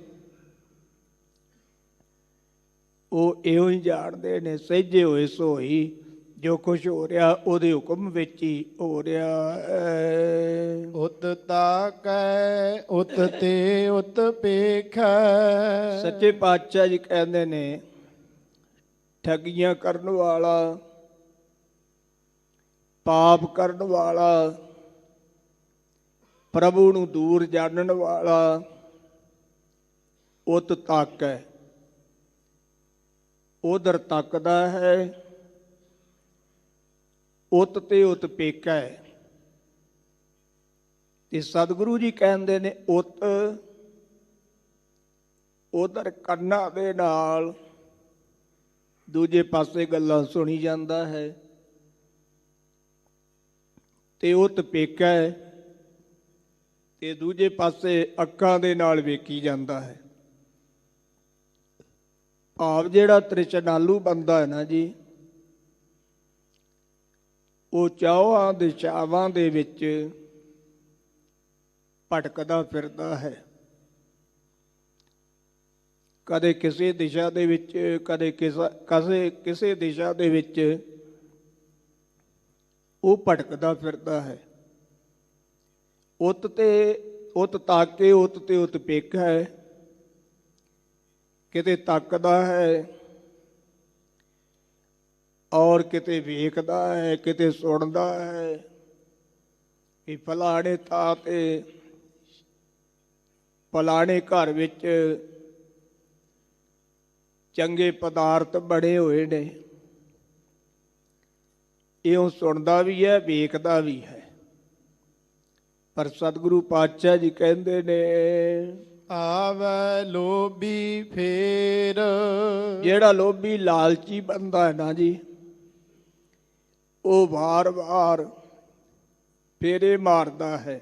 ਉਹ ਇਹੋ ਹੀ ਜਾਣਦੇ ਨੇ, ਸਹਿਜੇ ਹੋਏ ਸੋਈ, ਜੋ ਕੁਛ ਹੋ ਰਿਹਾ ਉਹਦੇ ਹੁਕਮ ਵਿੱਚ ਹੀ ਹੋ ਰਿਹਾ ਹੈ। ਉਤ ਤਾਕੈ ਉਤ ਤੇ ਉਤ ਪੇਖੈ। ਸੱਚੇ ਪਾਤਸ਼ਾਹ ਜੀ ਕਹਿੰਦੇ ਨੇ, ਠੱਗੀਆਂ ਕਰਨ ਵਾਲਾ, ਪਾਪ ਕਰਨ ਵਾਲਾ, ਪ੍ਰਭੂ ਨੂੰ ਦੂਰ ਜਾਣਨ ਵਾਲਾ ਉਤ ਤਾਕੈ, ਉਧਰ ਤੱਕਦਾ ਹੈ। ਉਤ ਤੇ ਉਤ ਪੇਕਾ ਹੈ। ਤੇ ਸਤਿਗੁਰੂ ਜੀ ਕਹਿੰਦੇ ਨੇ, ਉਤ ਉਧਰ ਕੰਨਾਂ ਦੇ ਨਾਲ ਦੂਜੇ ਪਾਸੇ ਗੱਲਾਂ ਸੁਣੀ ਜਾਂਦਾ ਹੈ, ਤੇ ਉਤ ਪੇਕਾ ਹੈ ਤੇ ਦੂਜੇ ਪਾਸੇ ਅੱਖਾਂ ਦੇ ਨਾਲ ਵੇਖੀ ਜਾਂਦਾ ਹੈ। ਭਾਵ ਜਿਹੜਾ ਤ੍ਰਿਸ਼ਨਾਲੂ ਬੰਦਾ ਹੈ ਨਾ ਜੀ, ਉਹ ਚਾਹਾਂ ਦਿਸ਼ਾਵਾਂ ਦੇ ਵਿੱਚ ਭਟਕਦਾ ਫਿਰਦਾ ਹੈ। ਕਦੇ ਕਿਸੇ ਦਿਸ਼ਾ ਦੇ ਵਿੱਚ, ਕਦੇ ਕਿਸੇ ਦਿਸ਼ਾ ਦੇ ਵਿੱਚ ਉਹ ਭਟਕਦਾ ਫਿਰਦਾ ਹੈ। ਉਤ ਤੇ ਉਤ ਤਾਕੇ, ਉਤ ਤੇ ਉਤ ਪੇਕਾ ਹੈ। ਕਿਤੇ ਤੱਕਦਾ ਹੈ ਔਰ ਕਿਤੇ ਵੇਖਦਾ ਹੈ, ਕਿਤੇ ਸੁਣਦਾ ਹੈ ਕਿ ਫਲਾਣੇ ਥਾਂ ਤੇ ਫਲਾਣੇ ਘਰ ਵਿੱਚ ਚੰਗੇ ਪਦਾਰਥ ਬਣੇ ਹੋਏ ਨੇ। ਇਉਂ ਸੁਣਦਾ ਵੀ ਹੈ, ਵੇਖਦਾ ਵੀ ਹੈ। ਪਰ ਸਤਿਗੁਰੂ ਪਾਤਸ਼ਾਹ ਜੀ ਕਹਿੰਦੇ ਨੇ, ਆਵੈ ਲੋਭੀ ਫੇਰ। ਜਿਹੜਾ ਲੋਭੀ ਲਾਲਚੀ ਬੰਦਾ ਹੈ ਨਾ ਜੀ, ਉਹ ਵਾਰ-ਵਾਰ ਫੇਰੇ ਮਾਰਦਾ ਹੈ।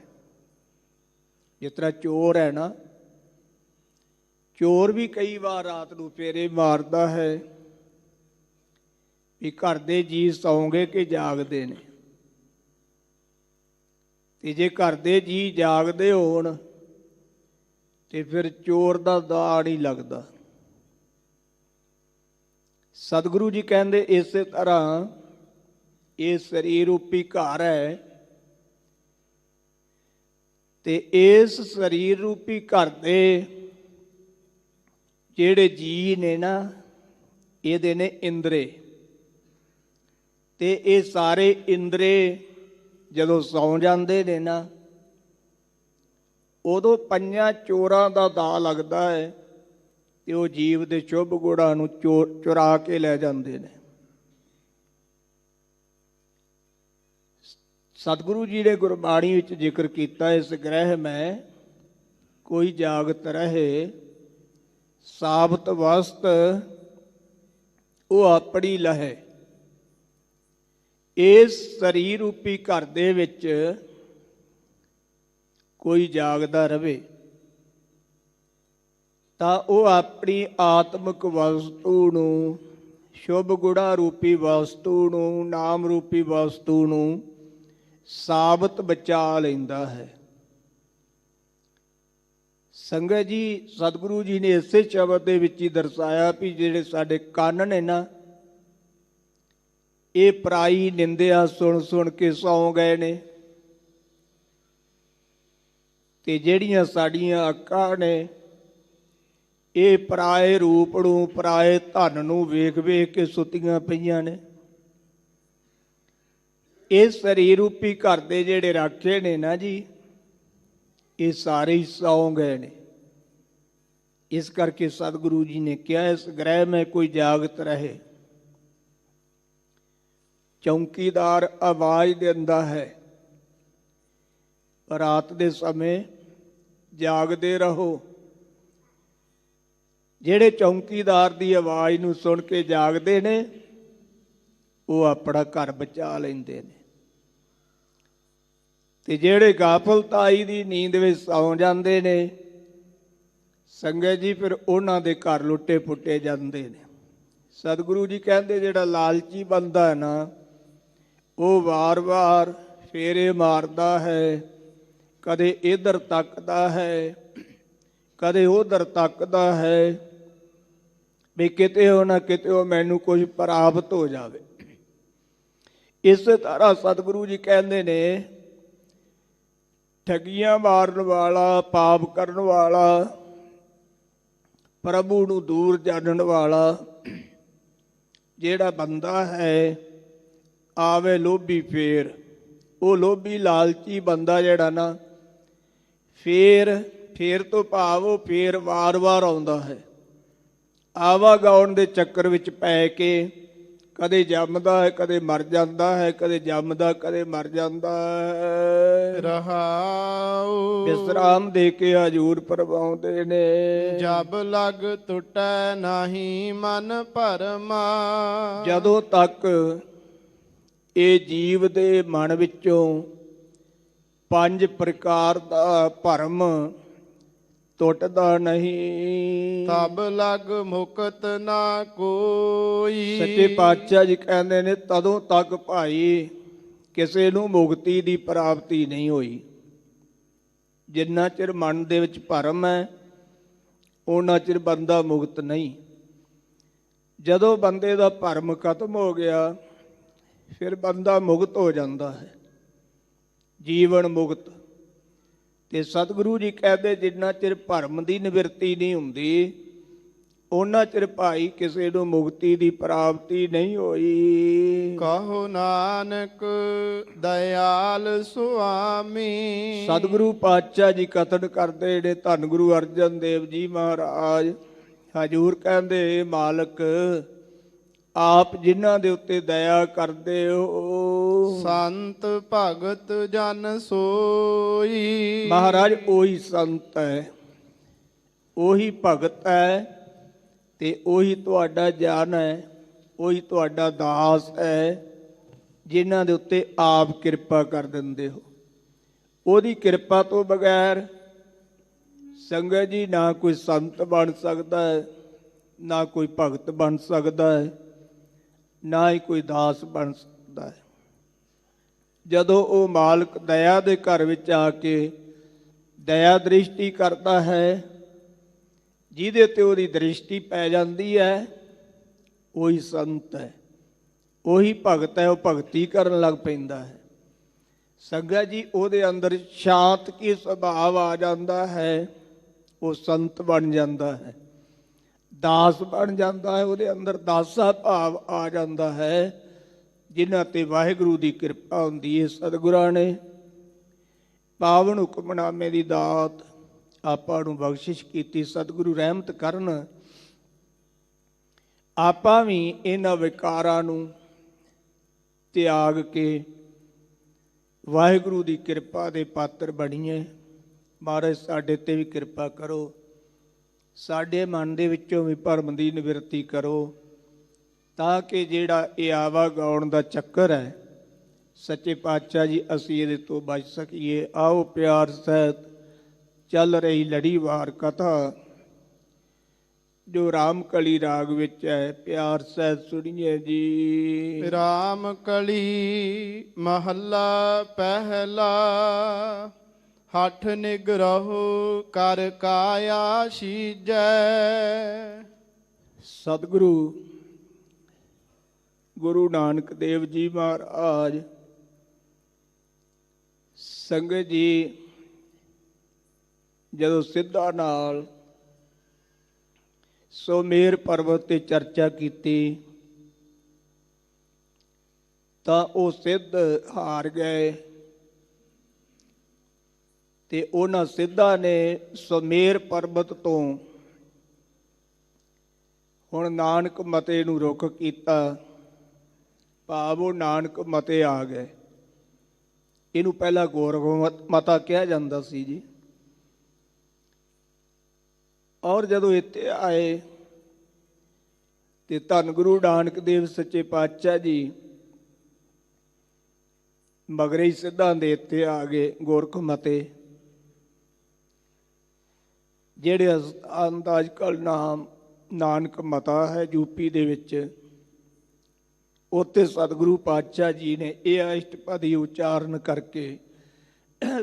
ਜਿਸ ਤਰ੍ਹਾਂ ਚੋਰ ਹੈ ਨਾ, ਚੋਰ ਵੀ ਕਈ ਵਾਰ ਰਾਤ ਨੂੰ ਫੇਰੇ ਮਾਰਦਾ ਹੈ ਵੀ ਘਰ ਦੇ ਜੀ ਸੌਂਗੇ ਕਿ ਜਾਗਦੇ ਨੇ। ਤੇ ਜੇ ਘਰ ਦੇ ਜੀ ਜਾਗਦੇ ਹੋਣ ਤੇ ਫਿਰ ਚੋਰ ਦਾ ਦਾਅ ਨਹੀਂ ਲੱਗਦਾ। ਸਤਿਗੁਰੂ ਜੀ ਕਹਿੰਦੇ, ਇਸੇ ਤਰ੍ਹਾਂ ਇਹ ਸਰੀਰ ਰੂਪੀ ਘਰ ਹੈ, ਤੇ ਇਸ ਸਰੀਰ ਰੂਪੀ ਘਰ ਦੇ ਜਿਹੜੇ ਜੀ ਨੇ ਨਾ, ਇਹਦੇ ਨੇ ਇੰਦਰੇ। ਤੇ ਇਹ ਸਾਰੇ ਇੰਦਰੇ ਜਦੋਂ ਸੌਂ ਜਾਂਦੇ ਨੇ ਨਾ, ਉਦੋਂ ਪੰਜਾਂ ਚੋਰਾਂ ਦਾ ਦਾਅ ਲੱਗਦਾ ਹੈ ਤੇ ਉਹ ਜੀਵ ਦੇ ਸ਼ੁਭ ਗੁਣਾਂ ਨੂੰ ਚੁਰਾ ਕੇ ਲੈ ਜਾਂਦੇ ਨੇ। ਸਤਿਗੁਰੂ ਜੀ ਨੇ ਗੁਰਬਾਣੀ ਵਿੱਚ ਜ਼ਿਕਰ ਕੀਤਾ, ਇਸ ਗ੍ਰਹਿ ਮੈਂ ਕੋਈ ਜਾਗਤ ਰਹੇ, ਸਾਬਤ ਵਸਤ ਉਹ ਆਪਣੀ ਲਹੇ। ਇਸ ਸਰੀਰ ਰੂਪੀ ਘਰ ਦੇ ਵਿੱਚ ਕੋਈ ਜਾਗਦਾ ਰਵੇ ਤਾਂ ਉਹ ਆਪਣੀ ਆਤਮਿਕ ਵਸਤੂ ਨੂੰ, ਸ਼ੁਭ ਗੁਣਾ ਰੂਪੀ ਵਸਤੂ ਨੂੰ, ਨਾਮ ਰੂਪੀ ਵਸਤੂ ਨੂੰ ਸਾਬਤ ਬਚਾ ਲੈਂਦਾ ਹੈ। ਸੰਗਤ ਜੀ, ਸਤਿਗੁਰੂ ਜੀ ਨੇ ਇਸੇ ਸ਼ਬਦ ਦੇ ਵਿੱਚ ਹੀ ਦਰਸਾਇਆ ਵੀ ਜਿਹੜੇ ਸਾਡੇ ਕੰਨ ਨੇ ਨਾ, ਇਹ ਪਰਾਈ ਨਿੰਦਿਆ ਸੁਣ ਸੁਣ ਕੇ ਸੌਂ ਗਏ ਨੇ। ਤੇ ਜਿਹੜੀਆਂ ਸਾਡੀਆਂ ਅੱਖਾਂ ਨੇ, ਇਹ ਪਰਾਏ ਰੂਪ ਨੂੰ, ਪਰਾਏ ਧਨ ਨੂੰ ਵੇਖ ਵੇਖ ਕੇ ਸੁੱਤੀਆਂ ਪਈਆਂ ਨੇ। ਇਹ ਸਰੀਰ ਰੂਪੀ ਘਰ ਦੇ ਜਿਹੜੇ ਰਾਖੇ ਨੇ ਨਾ ਜੀ, ਇਹ ਸਾਰੇ ਹੀ ਸੌਂ ਗਏ ਨੇ। ਇਸ ਕਰਕੇ ਸਤਿਗੁਰੂ ਜੀ ਨੇ ਕਿਹਾ, ਇਸ ਗ੍ਰਹਿ ਮੈਂ ਕੋਈ ਜਾਗਤ ਰਹੇ। ਚੌਂਕੀਦਾਰ ਆਵਾਜ਼ ਦਿੰਦਾ ਹੈ, ਰਾਤ ਦੇ ਸਮੇਂ ਜਾਗਦੇ ਰਹੋ। ਜਿਹੜੇ ਚੌਂਕੀਦਾਰ ਦੀ ਆਵਾਜ਼ ਨੂੰ ਸੁਣ ਕੇ ਜਾਗਦੇ ਨੇ, ਉਹ ਆਪਣਾ ਘਰ ਬਚਾ ਲੈਂਦੇ ਨੇ। ਤੇ ਜਿਹੜੇ ਗਾਫਲਤਾਈ ਦੀ ਨੀਂਦ ਵਿੱਚ ਸੌਂ ਜਾਂਦੇ ਨੇ ਸੰਗਤ ਜੀ, ਫਿਰ ਉਹਨਾਂ ਦੇ ਘਰ ਲੁੱਟੇ ਪੁੱਟੇ ਜਾਂਦੇ ਨੇ। ਸਤਿਗੁਰੂ ਜੀ ਕਹਿੰਦੇ ਜਿਹੜਾ ਲਾਲਚੀ ਬੰਦਾ ਹੈ ਨਾ, ਉਹ ਵਾਰ-ਵਾਰ ਫੇਰੇ ਮਾਰਦਾ ਹੈ, ਕਦੇ ਇੱਧਰ ਤੱਕਦਾ ਹੈ, ਕਦੇ ਉੱਧਰ ਤੱਕਦਾ ਹੈ, ਵੀ ਕਿਤੇ ਉਹ ਨਾ ਕਿਤੇ ਉਹ ਮੈਨੂੰ ਕੁਝ ਪ੍ਰਾਪਤ ਹੋ ਜਾਵੇ। ਇਸੇ ਤਰ੍ਹਾਂ ਸਤਿਗੁਰੂ ਜੀ ਕਹਿੰਦੇ ਨੇ, ਠੱਗੀਆਂ ਮਾਰਨ ਵਾਲਾ, ਪਾਪ ਕਰਨ ਵਾਲਾ, ਪ੍ਰਭੂ ਨੂੰ ਦੂਰ ਜਾਣਨ ਵਾਲਾ ਜਿਹੜਾ ਬੰਦਾ ਹੈ, ਆਵੇ ਲੋਭੀ ਫੇਰ। ਉਹ ਲੋਭੀ ਲਾਲਚੀ ਬੰਦਾ ਜਿਹੜਾ ਨਾ, ਫੇਰ ਤੋਂ ਭਾਵ ਉਹ ਫੇਰ ਵਾਰ-ਵਾਰ ਆਉਂਦਾ ਹੈ। ਆਵਾਗਾਉਣ ਦੇ ਚੱਕਰ ਵਿੱਚ ਪੈ ਕੇ ਕਦੇ ਜੰਮਦਾ ਹੈ, ਕਦੇ ਮਰ ਜਾਂਦਾ ਹੈ, ਕਦੇ ਜੰਮਦਾ, ਕਦੇ ਮਰ ਜਾਂਦਾ ਹੈ। ਰਹਾਉ ਵਿਸਰਾਮ ਦੇ ਕੇ ਹਜੂਰ ਪਰਵਾਉਂਦੇ ਨੇ। ਜਬ ਲਗ ਟੁਟੈ ਨਾਹੀ ਮਨ ਭਰਮਾ। ਜਦੋਂ ਤੱਕ ਇਹ ਜੀਵ ਦੇ ਮਨ ਵਿੱਚੋਂ 5 ਪ੍ਰਕਾਰ ਦਾ ਭਰਮ ਟੁੱਟਦਾ ਨਹੀਂ, ਤਬ ਲਗ ਮੁਕਤ ਨਾ ਕੋਈ। ਸੱਚੇ ਪਾਤਸ਼ਾਹ ਜੀ ਕਹਿੰਦੇ ਨੇ, ਤਦੋਂ ਤੱਕ ਭਾਈ ਕਿਸੇ ਨੂੰ ਮੁਕਤੀ ਦੀ ਪ੍ਰਾਪਤੀ ਨਹੀਂ ਹੋਈ। ਜਿੰਨਾ ਚਿਰ ਮਨ ਦੇ ਵਿੱਚ ਭਰਮ ਹੈ, ਉਹਨਾਂ ਚਿਰ ਬੰਦਾ ਮੁਕਤ ਨਹੀਂ। ਜਦੋਂ ਬੰਦੇ ਦਾ ਭਰਮ ਖਤਮ ਹੋ ਗਿਆ, ਫਿਰ ਬੰਦਾ ਮੁਕਤ ਹੋ ਜਾਂਦਾ ਹੈ, ਜੀਵਨ ਮੁਕਤ। ਤੇ ਸਤਿਗੁਰੂ ਜੀ ਕਹਿੰਦੇ, ਜਿੰਨਾ ਚਿਰ ਭਰਮ ਦੀ ਨਿਵਰਤੀ ਨਹੀਂ ਹੁੰਦੀ, ਉਹਨਾਂ ਚਿਰ ਭਾਈ ਕਿਸੇ ਨੂੰ ਮੁਕਤੀ ਦੀ ਪ੍ਰਾਪਤੀ ਨਹੀਂ ਹੋਈ। ਕਹੋ ਨਾਨਕ ਦਇਆਲ ਸੁਆਮੀ। ਸਤਿਗੁਰੂ ਪਾਤਸ਼ਾਹ ਜੀ ਕਥਨ ਕਰਦੇ ਨੇ, ਧੰਨ ਗੁਰੂ ਅਰਜਨ ਦੇਵ ਜੀ ਮਹਾਰਾਜ। ਹਜੂਰ ਕਹਿੰਦੇ, ਮਾਲਕ ਆਪ ਜਿਨ੍ਹਾਂ ਦੇ ਉੱਤੇ ਦਇਆ ਕਰਦੇ ਹੋ, ਸੰਤ ਭਗਤ ਜਨ ਸੋਈ। ਮਹਾਰਾਜ ਉਹੀ ਸੰਤ ਹੈ, ਉਹੀ ਭਗਤ ਹੈ, ਤੇ ਉਹੀ ਤੁਹਾਡਾ ਜਨ ਹੈ, ਉਹੀ ਤੁਹਾਡਾ ਦਾਸ ਹੈ, ਜਿਨ੍ਹਾਂ ਦੇ ਉੱਤੇ ਆਪ ਕਿਰਪਾ ਕਰ ਦਿੰਦੇ ਹੋ। ਉਹਦੀ ਕਿਰਪਾ ਤੋਂ ਬਗੈਰ ਸੰਗਤ ਜੀ ਨਾ ਕੋਈ ਸੰਤ ਬਣ ਸਕਦਾ ਹੈ, ਨਾ ਕੋਈ ਭਗਤ ਬਣ ਸਕਦਾ ਹੈ, ਨਾ ਹੀ ਕੋਈ ਦਾਸ ਬਣ ਸਕਦਾ ਹੈ। ਜਦੋਂ ਉਹ ਮਾਲਕ ਦਇਆ ਦੇ ਘਰ ਵਿੱਚ ਆ ਕੇ ਦਇਆ ਦ੍ਰਿਸ਼ਟੀ ਕਰਦਾ ਹੈ, ਜਿਹਦੇ ਤੇ ਉਹਦੀ ਦ੍ਰਿਸ਼ਟੀ ਪੈ ਜਾਂਦੀ ਹੈ, ਉਹੀ ਸੰਤ ਹੈ, ਉਹੀ ਭਗਤ ਹੈ। ਉਹ ਭਗਤੀ ਕਰਨ ਲੱਗ ਪੈਂਦਾ ਹੈ। ਸੰਗਤ ਜੀ, ਉਹਦੇ ਅੰਦਰ ਸ਼ਾਂਤ ਕੀ ਸੁਭਾਅ ਆ ਜਾਂਦਾ ਹੈ, ਉਹ ਸੰਤ ਬਣ ਜਾਂਦਾ ਹੈ, ਦਾਸ ਬਣ ਜਾਂਦਾ ਹੈ। ਉਹਦੇ ਅੰਦਰ ਦਾਸਾ ਭਾਵ ਆ ਜਾਂਦਾ ਹੈ, ਜਿਨ੍ਹਾਂ ਤੇ ਵਾਹਿਗੁਰੂ ਦੀ ਕਿਰਪਾ ਹੁੰਦੀ ਹੈ। ਸਤਿਗੁਰਾਂ ਨੇ ਪਾਵਨ ਹੁਕਮਨਾਮੇ ਦੀ ਦਾਤ ਆਪਾਂ ਨੂੰ ਬਖਸ਼ਿਸ਼ ਕੀਤੀ। ਸਤਿਗੁਰੂ ਰਹਿਮਤ ਕਰਨ, ਆਪਾਂ ਵੀ ਇਹਨਾਂ ਵਿਕਾਰਾਂ ਨੂੰ ਤਿਆਗ ਕੇ ਵਾਹਿਗੁਰੂ ਦੀ ਕਿਰਪਾ ਦੇ ਪਾਤਰ ਬਣੀਏ। ਮਹਾਰਾਜ ਸਾਡੇ ਤੇ ਵੀ ਕਿਰਪਾ ਕਰੋ, ਸਾਡੇ ਮਨ ਦੇ ਵਿੱਚੋਂ ਵੀ ਭਰਮ ਦੀ ਨਿਵਰਤੀ ਕਰੋ, ਤਾਂ ਕਿ ਜਿਹੜਾ ਇਹ ਆਵਾਗਾਉਣ ਦਾ ਚੱਕਰ ਹੈ, ਸੱਚੇ ਪਾਤਸ਼ਾਹ ਜੀ ਅਸੀਂ ਇਹਦੇ ਤੋਂ ਬਚ ਸਕੀਏ। ਆਓ ਪਿਆਰ ਸਹਿਤ ਚੱਲ ਰਹੀ ਲੜੀਵਾਰ ਕਥਾ ਜੋ ਰਾਮ ਕਲੀ ਰਾਗ ਵਿੱਚ ਹੈ, ਪਿਆਰ ਸਹਿਤ ਸੁਣੀਏ ਜੀ। ਰਾਮ ਕਲੀ ਮਹੱਲਾ ਪਹਿਲਾ। ਹਠ ਨਿਗਰਹੁ ਕਰ ਕਾਇਆ ਸੀਜੈ। ਸਤਿਗੁਰੂ ਗੁਰੂ ਨਾਨਕ ਦੇਵ ਜੀ ਮਹਾਰਾਜ ਸੰਗਤ ਜੀ ਜਦੋਂ ਸਿੱਧਾ ਨਾਲ ਸੁਮੇਰ ਪਰਬਤ ਤੇ ਚਰਚਾ ਕੀਤੀ, ਤਾਂ ਉਹ ਸਿੱਧ ਹਾਰ ਗਏ ਤੇ ਉਹਨਾਂ ਸਿੱਧਾਂ ਨੇ ਸੁਮੇਰ ਪਰਬਤ ਤੋਂ ਹੁਣ ਨਾਨਕ ਮਤੇ ਨੂੰ ਰੁੱਖ ਕੀਤਾ, ਭਾਵ ਉਹ ਨਾਨਕ ਮਤੇ ਆ ਗਏ। ਇਹਨੂੰ ਪਹਿਲਾਂ ਗੋਰਖ ਮਤਾ ਕਿਹਾ ਜਾਂਦਾ ਸੀ ਜੀ। ਔਰ ਜਦੋਂ ਇੱਥੇ ਆਏ ਤੇ ਧੰਨ ਗੁਰੂ ਨਾਨਕ ਦੇਵ ਸੱਚੇ ਪਾਤਸ਼ਾਹ ਜੀ ਮਗਰੇ ਹੀ ਸਿੱਧਾਂ ਦੇ ਇੱਥੇ ਆ ਗਏ ਗੋਰਖ ਮਤੇ, ਜਿਹੜੇ ਅੰਦਾਜ਼ ਕੱਲ ਨਾਮ ਨਾਨਕ ਮਤਾ ਹੈ ਯੂਪੀ ਦੇ ਵਿੱਚ। ਉੱਥੇ ਸਤਿਗੁਰੂ ਪਾਤਸ਼ਾਹ ਜੀ ਨੇ ਇਹ ਅਸ਼ਟਪਦੀ ਉਚਾਰਨ ਕਰਕੇ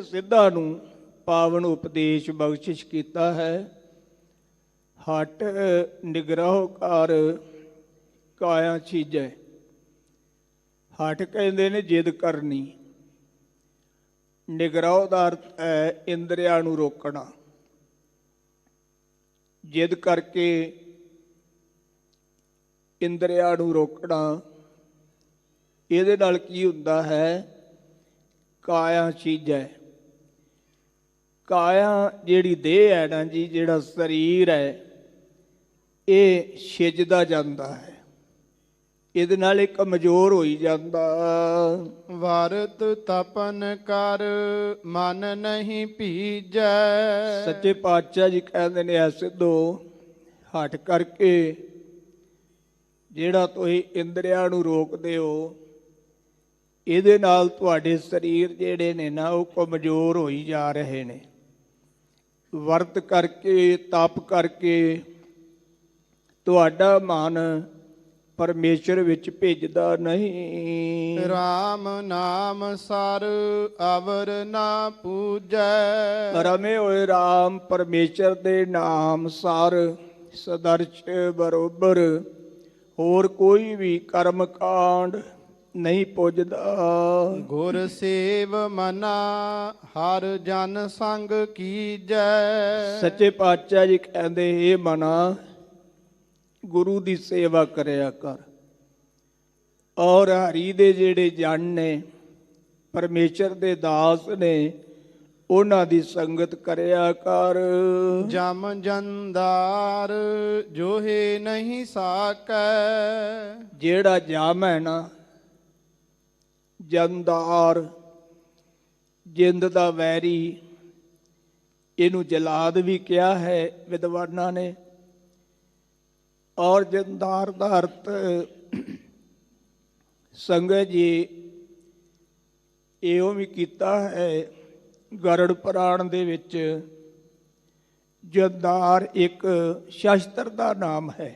ਸਿੱਧਾਂ ਨੂੰ ਪਾਵਨ ਉਪਦੇਸ਼ ਬਖਸ਼ਿਸ਼ ਕੀਤਾ ਹੈ। ਹਟ ਨਿਗਰਾਹ ਕਰ ਕਾਇਆ ਛੀਜੈ। ਹਟ ਕਹਿੰਦੇ ਨੇ ਜਿੱਦ ਕਰਨੀ, ਨਿਗਰਾਹ ਦਾ ਅਰਥ ਹੈ ਇੰਦਰੀਆਂ ਨੂੰ ਰੋਕਣਾ। ਜਿੱਦ ਕਰਕੇ ਇੰਦਰੀਆਂ ਨੂੰ ਰੋਕਣਾ, ਇਹਦੇ ਨਾਲ ਕੀ ਹੁੰਦਾ ਹੈ? ਕਾਇਆ ਛੀਜੈ। ਕਾਇਆ ਜਿਹੜੀ ਦੇਹ ਹੈ ਨਾ ਜੀ, ਜਿਹੜਾ ਸਰੀਰ ਹੈ, ਇਹ ਛਿਜਦਾ ਜਾਂਦਾ ਹੈ, ਇਹਦੇ ਨਾਲ ਇਹ ਕਮਜ਼ੋਰ ਹੋਈ ਜਾਂਦਾ। ਵਰਤ ਤਪਨ ਕਰ ਮਨ ਨਹੀਂ ਭੀਜੈ। ਸੱਚੇ ਪਾਤਸ਼ਾਹ ਜੀ ਕਹਿੰਦੇ ਨੇ, ਐ ਸਿੱਧੋ ਹਟ ਕਰਕੇ ਜਿਹੜਾ ਤੁਸੀਂ ਇੰਦਰੀਆਂ ਨੂੰ ਰੋਕਦੇ ਹੋ, ਇਹਦੇ ਨਾਲ ਤੁਹਾਡੇ ਸਰੀਰ ਜਿਹੜੇ ਨੇ ਨਾ ਉਹ ਕਮਜ਼ੋਰ ਹੋਈ ਜਾ ਰਹੇ ਨੇ। ਵਰਤ ਕਰਕੇ ਤਪ ਕਰਕੇ ਤੁਹਾਡਾ ਮਨ ਪਰਮੇਸ਼ਰ ਵਿੱਚ ਭਿੱਜਦਾ ਨਹੀਂ। ਰਾਮ ਨਾਮ ਸਰ ਅਵਰ ਨਾ ਪੂਜੈ। ਰਮੇ ਹੋਏ ਰਾਮ ਪਰਮੇਸ਼ਰ ਦੇ ਨਾਮ ਸਰ ਸਦਰਸ਼ ਬਰੋਬਰ ਹੋਰ ਕੋਈ ਵੀ ਕਰਮ ਕਾਂਡ ਨਹੀਂ ਪੁੱਜਦਾ। ਗੁਰ ਸੇਵ ਮਨਾ ਹਰ ਜਨ ਸੰਗ ਕੀਜੈ। ਸੱਚੇ ਪਾਤਸ਼ਾਹ ਜੀ ਕਹਿੰਦੇ, ਇਹ ਮਨਾ ਗੁਰੂ ਦੀ ਸੇਵਾ ਕਰਿਆ ਕਰ, ਔਰ ਹਰੀ ਦੇ ਜਿਹੜੇ ਜਨ ਨੇ, ਪਰਮੇਸ਼ਰ ਦੇ ਦਾਸ ਨੇ, ਉਹਨਾਂ ਦੀ ਸੰਗਤ ਕਰਿਆ ਕਰ। ਜਮ ਜੰਦਾਰ ਜੋਹੇ ਨਹੀਂ ਸਾਕੈ। ਜਿਹੜਾ ਜਮ ਹੈ ਨਾ, ਜੰਦਾਰ, ਜਿੰਦ ਦਾ ਵੈਰੀ, ਇਹਨੂੰ ਜਲਾਦ ਵੀ ਕਿਹਾ ਹੈ ਵਿਦਵਾਨਾਂ ਨੇ। ਔਰ ਜੰਦਾਰ ਦਾ ਅਰਥ ਸੰਗਤ ਜੀ ਇਹੋ ਵੀ ਕੀਤਾ ਹੈ ਗਰੜ ਪੁਰਾਣ ਦੇ ਵਿੱਚ। ਜੰਦਾਰ ਇੱਕ ਸ਼ਸਤਰ ਦਾ ਨਾਮ ਹੈ,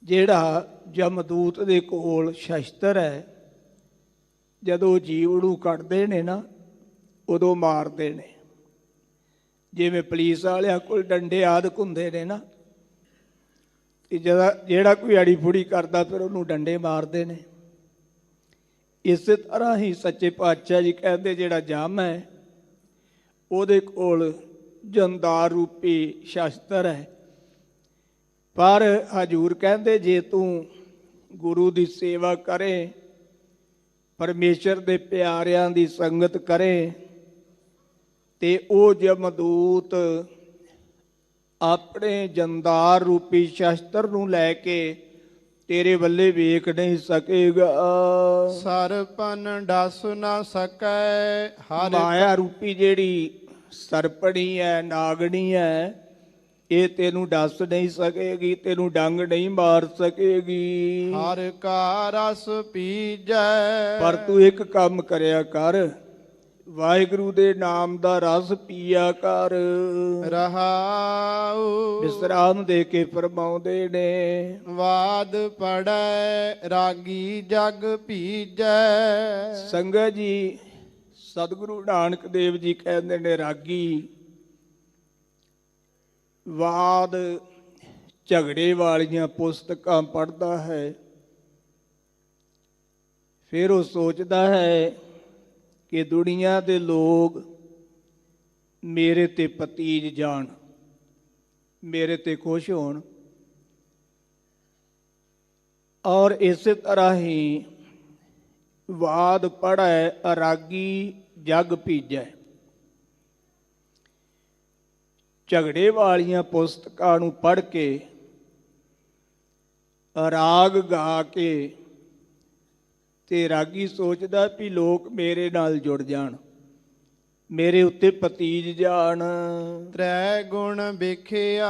ਜਿਹੜਾ ਜਮਦੂਤ ਦੇ ਕੋਲ ਸ਼ਸਤਰ ਹੈ। ਜਦੋਂ ਜੀਵ ਨੂੰ ਕੱਢਦੇ ਨੇ ਨਾ, ਉਦੋਂ ਮਾਰਦੇ ਨੇ। ਜਿਵੇਂ ਪੁਲਿਸ ਵਾਲਿਆਂ ਕੋਲ ਡੰਡੇ ਆਦਿਕ ਹੁੰਦੇ ਨੇ ਨਾ, ਤੇ ਜਿਹੜਾ ਕੋਈ ਅੜੀ ਫੁੜੀ ਕਰਦਾ ਫਿਰ ਉਹਨੂੰ ਡੰਡੇ ਮਾਰਦੇ ਨੇ। ਇਸੇ ਤਰ੍ਹਾਂ ਹੀ ਸੱਚੇ ਪਾਤਸ਼ਾਹ ਜੀ ਕਹਿੰਦੇ, ਜਿਹੜਾ ਜਮ ਹੈ ਉਹਦੇ ਕੋਲ ਜੰਦਾਰ ਰੂਪੀ ਸ਼ਸਤਰ ਹੈ। ਪਰ ਹਜ਼ੂਰ ਕਹਿੰਦੇ, ਜੇ ਤੂੰ ਗੁਰੂ ਦੀ ਸੇਵਾ ਕਰੇ, ਪਰਮੇਸ਼ਰ ਦੇ ਪਿਆਰਿਆਂ ਦੀ ਸੰਗਤ ਕਰੇ, ਤੇ ਉਹ ਜਮਦੂਤ ਆਪਣੇ ਜੰਦਾਰ ਰੂਪੀ ਸ਼ਸਤਰ ਨੂੰ ਲੈ ਕੇ ਤੇਰੇ ਵੱਲੇ ਵੇਖ ਨਹੀਂ ਸਕੇਗਾ। ਸਰਪਨ ਡਸ ਨਾ ਸਕੈ। ਹਰ ਮਾਇਆ ਰੂਪੀ ਜਿਹੜੀ ਸਰਪਣੀ ਹੈ, ਨਾਗਣੀ ਹੈ, ਇਹ ਤੈਨੂੰ ਡਸ ਨਹੀਂ ਸਕੇਗੀ, ਤੈਨੂੰ ਡੰਗ ਨਹੀਂ ਮਾਰ ਸਕੇਗੀ। ਹਰ ਕਾ ਰਸ ਪੀਜੈ। ਪਰ ਤੂੰ ਇੱਕ ਕੰਮ ਕਰਿਆ ਕਰ, ਵਾਹਿਗੁਰੂ ਦੇ ਨਾਮ ਦਾ ਰਸ ਪੀਆ ਕਰ। ਰਹਾਉ ਵਿਸਰਾਮ ਦੇ ਕੇ ਫਰਮਾਉਂਦੇ ਨੇ, ਵਾਦ ਪੜੈ ਰਾਗੀ ਜਗ ਭੀਜੈ। ਸੰਗਤ ਜੀ, ਸਤਿਗੁਰੂ ਨਾਨਕ ਦੇਵ ਜੀ ਕਹਿੰਦੇ ਨੇ, ਰਾਗੀ ਵਾਦ ਝਗੜੇ ਵਾਲੀਆਂ ਪੁਸਤਕਾਂ ਪੜ੍ਹਦਾ ਹੈ। ਫਿਰ ਉਹ ਸੋਚਦਾ ਹੈ ਕਿ ਦੁਨੀਆ ਦੇ ਲੋਕ ਮੇਰੇ ਤੇ ਪਤੀਜ ਜਾਣ, ਮੇਰੇ ਤੇ ਖੁਸ਼ ਹੋਣ। ਔਰ ਇਸੇ ਤਰ੍ਹਾਂ ਹੀ ਵਾਦ ਪੜ੍ਹੈ ਅਰਾਗੀ ਜਗ ਭੀਜੈ। ਝਗੜੇ ਵਾਲੀਆਂ ਪੁਸਤਕਾਂ ਨੂੰ ਪੜ੍ਹ ਕੇ, ਰਾਗ ਗਾ ਕੇ, ਤੇ ਰਾਗੀ ਸੋਚਦਾ ਵੀ ਲੋਕ ਮੇਰੇ ਨਾਲ ਜੁੜ ਜਾਣ, ਮੇਰੇ ਉੱਤੇ ਪਤੀਜ ਜਾਣ। ਤ੍ਰੈ ਗੁਣ ਵੇਖਿਆ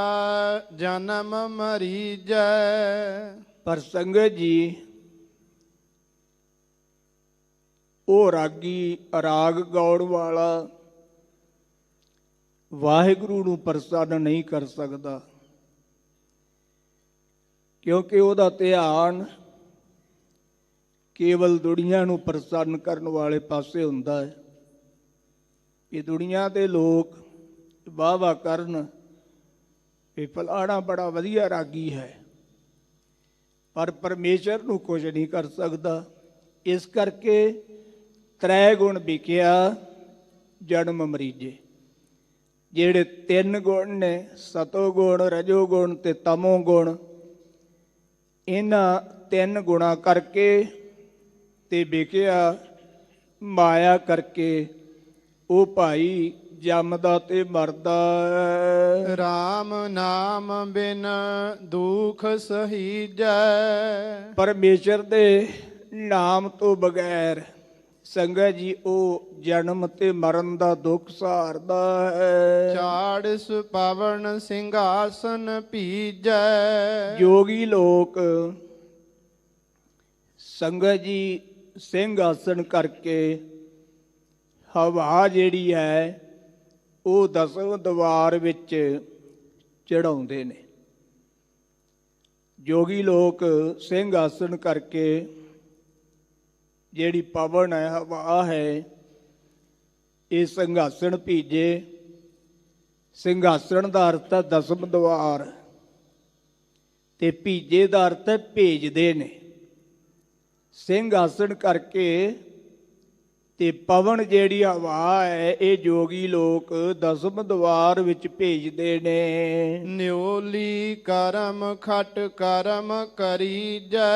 ਜਨਮ ਮਰੀਜੈ। ਪਰ ਸੰਗਤ ਜੀ, ਉਹ ਰਾਗੀ, ਰਾਗ ਗਾਉਣ ਵਾਲਾ ਵਾਹਿਗੁਰੂ ਨੂੰ ਪ੍ਰਸੰਨ ਨਹੀਂ ਕਰ ਸਕਦਾ, ਕਿਉਂਕਿ ਉਹਦਾ ਧਿਆਨ ਕੇਵਲ ਦੁਨੀਆ ਨੂੰ ਪ੍ਰਸੰਨ ਕਰਨ ਵਾਲੇ ਪਾਸੇ ਹੁੰਦਾ ਹੈ। ਇਹ ਦੁਨੀਆ ਦੇ ਲੋਕ ਵਾਹ ਵਾਹ ਕਰਨ ਵੀ ਫਲਾਣਾ ਬੜਾ ਵਧੀਆ ਰਾਗੀ ਹੈ, ਪਰ ਪਰਮੇਸ਼ਰ ਨੂੰ ਕੁਝ ਨਹੀਂ ਕਰ ਸਕਦਾ। ਇਸ ਕਰਕੇ ਤ੍ਰੈ ਗੁਣ ਵਿਕਿਆ ਜਨਮ ਮਰੀਜੇ। ਜਿਹੜੇ ਤਿੰਨ ਗੁਣ ਨੇ, ਸਤੋ ਗੁਣ, ਰਜੋ ਗੁਣ ਤੇ ਤਮੋ ਗੁਣ, ਇਹਨਾਂ ਤਿੰਨ ਗੁਣਾ ਕਰਕੇ ਤੇ ਵਿਕਿਆ ਮਾਇਆ ਕਰਕੇ ਉਹ ਭਾਈ ਜੰਮਦਾ ਤੇ ਮਰਦਾ। RAM ਨਾਮ ਬਿਨ ਦੁਖ ਸਹੀਜੈ। ਪਰਮੇਸ਼ਰ ਦੇ ਨਾਮ ਤੋਂ ਬਗੈਰ ਸੰਗਤ ਜੀ ਉਹ ਜਨਮ ਤੇ ਮਰਨ ਦਾ ਦੁੱਖ ਸਹਾਰਦਾ ਹੈ। ਚਾੜਿਸ ਪਵਨ ਸਿੰਘਾਸਨ ਭੀਜੈ। ਜੋਗੀ ਲੋਕ ਸੰਗਤ ਜੀ ਸਿੰਘਾਸਨ ਕਰਕੇ ਹਵਾ ਜਿਹੜੀ ਹੈ ਉਹ ਦਸਮ ਦਵਾਰ ਵਿੱਚ ਚੜਾਉਂਦੇ ਨੇ। ਜੋਗੀ ਲੋਕ ਸਿੰਘਾਸਨ ਕਰਕੇ ਜਿਹੜੀ ਪਵਨ ਹੈ, ਹਵਾ ਹੈ, ਇਹ ਸਿੰਘਾਸਣ ਭੀਜੇ। ਸਿੰਘਾਸਣ ਦਾ ਅਰਥ ਹੈ ਦਸਮ ਦਵਾਰ, ਤੇ ਭੀਜੇ ਦਾ ਅਰਥ ਹੈ ਭੇਜਦੇ ਨੇ। ਸਿੰਘਾਸਣ ਕਰਕੇ ਤੇ ਪਵਨ ਜਿਹੜੀ ਹਵਾ ਹੈ, ਇਹ ਜੋਗੀ ਲੋਕ ਦਸਮ ਦਵਾਰ ਵਿੱਚ ਭੇਜਦੇ ਨੇ। ਨਿਉਲੀ ਕਰਮ ਖਟ ਕਰਮ ਕਰੀਜੈ।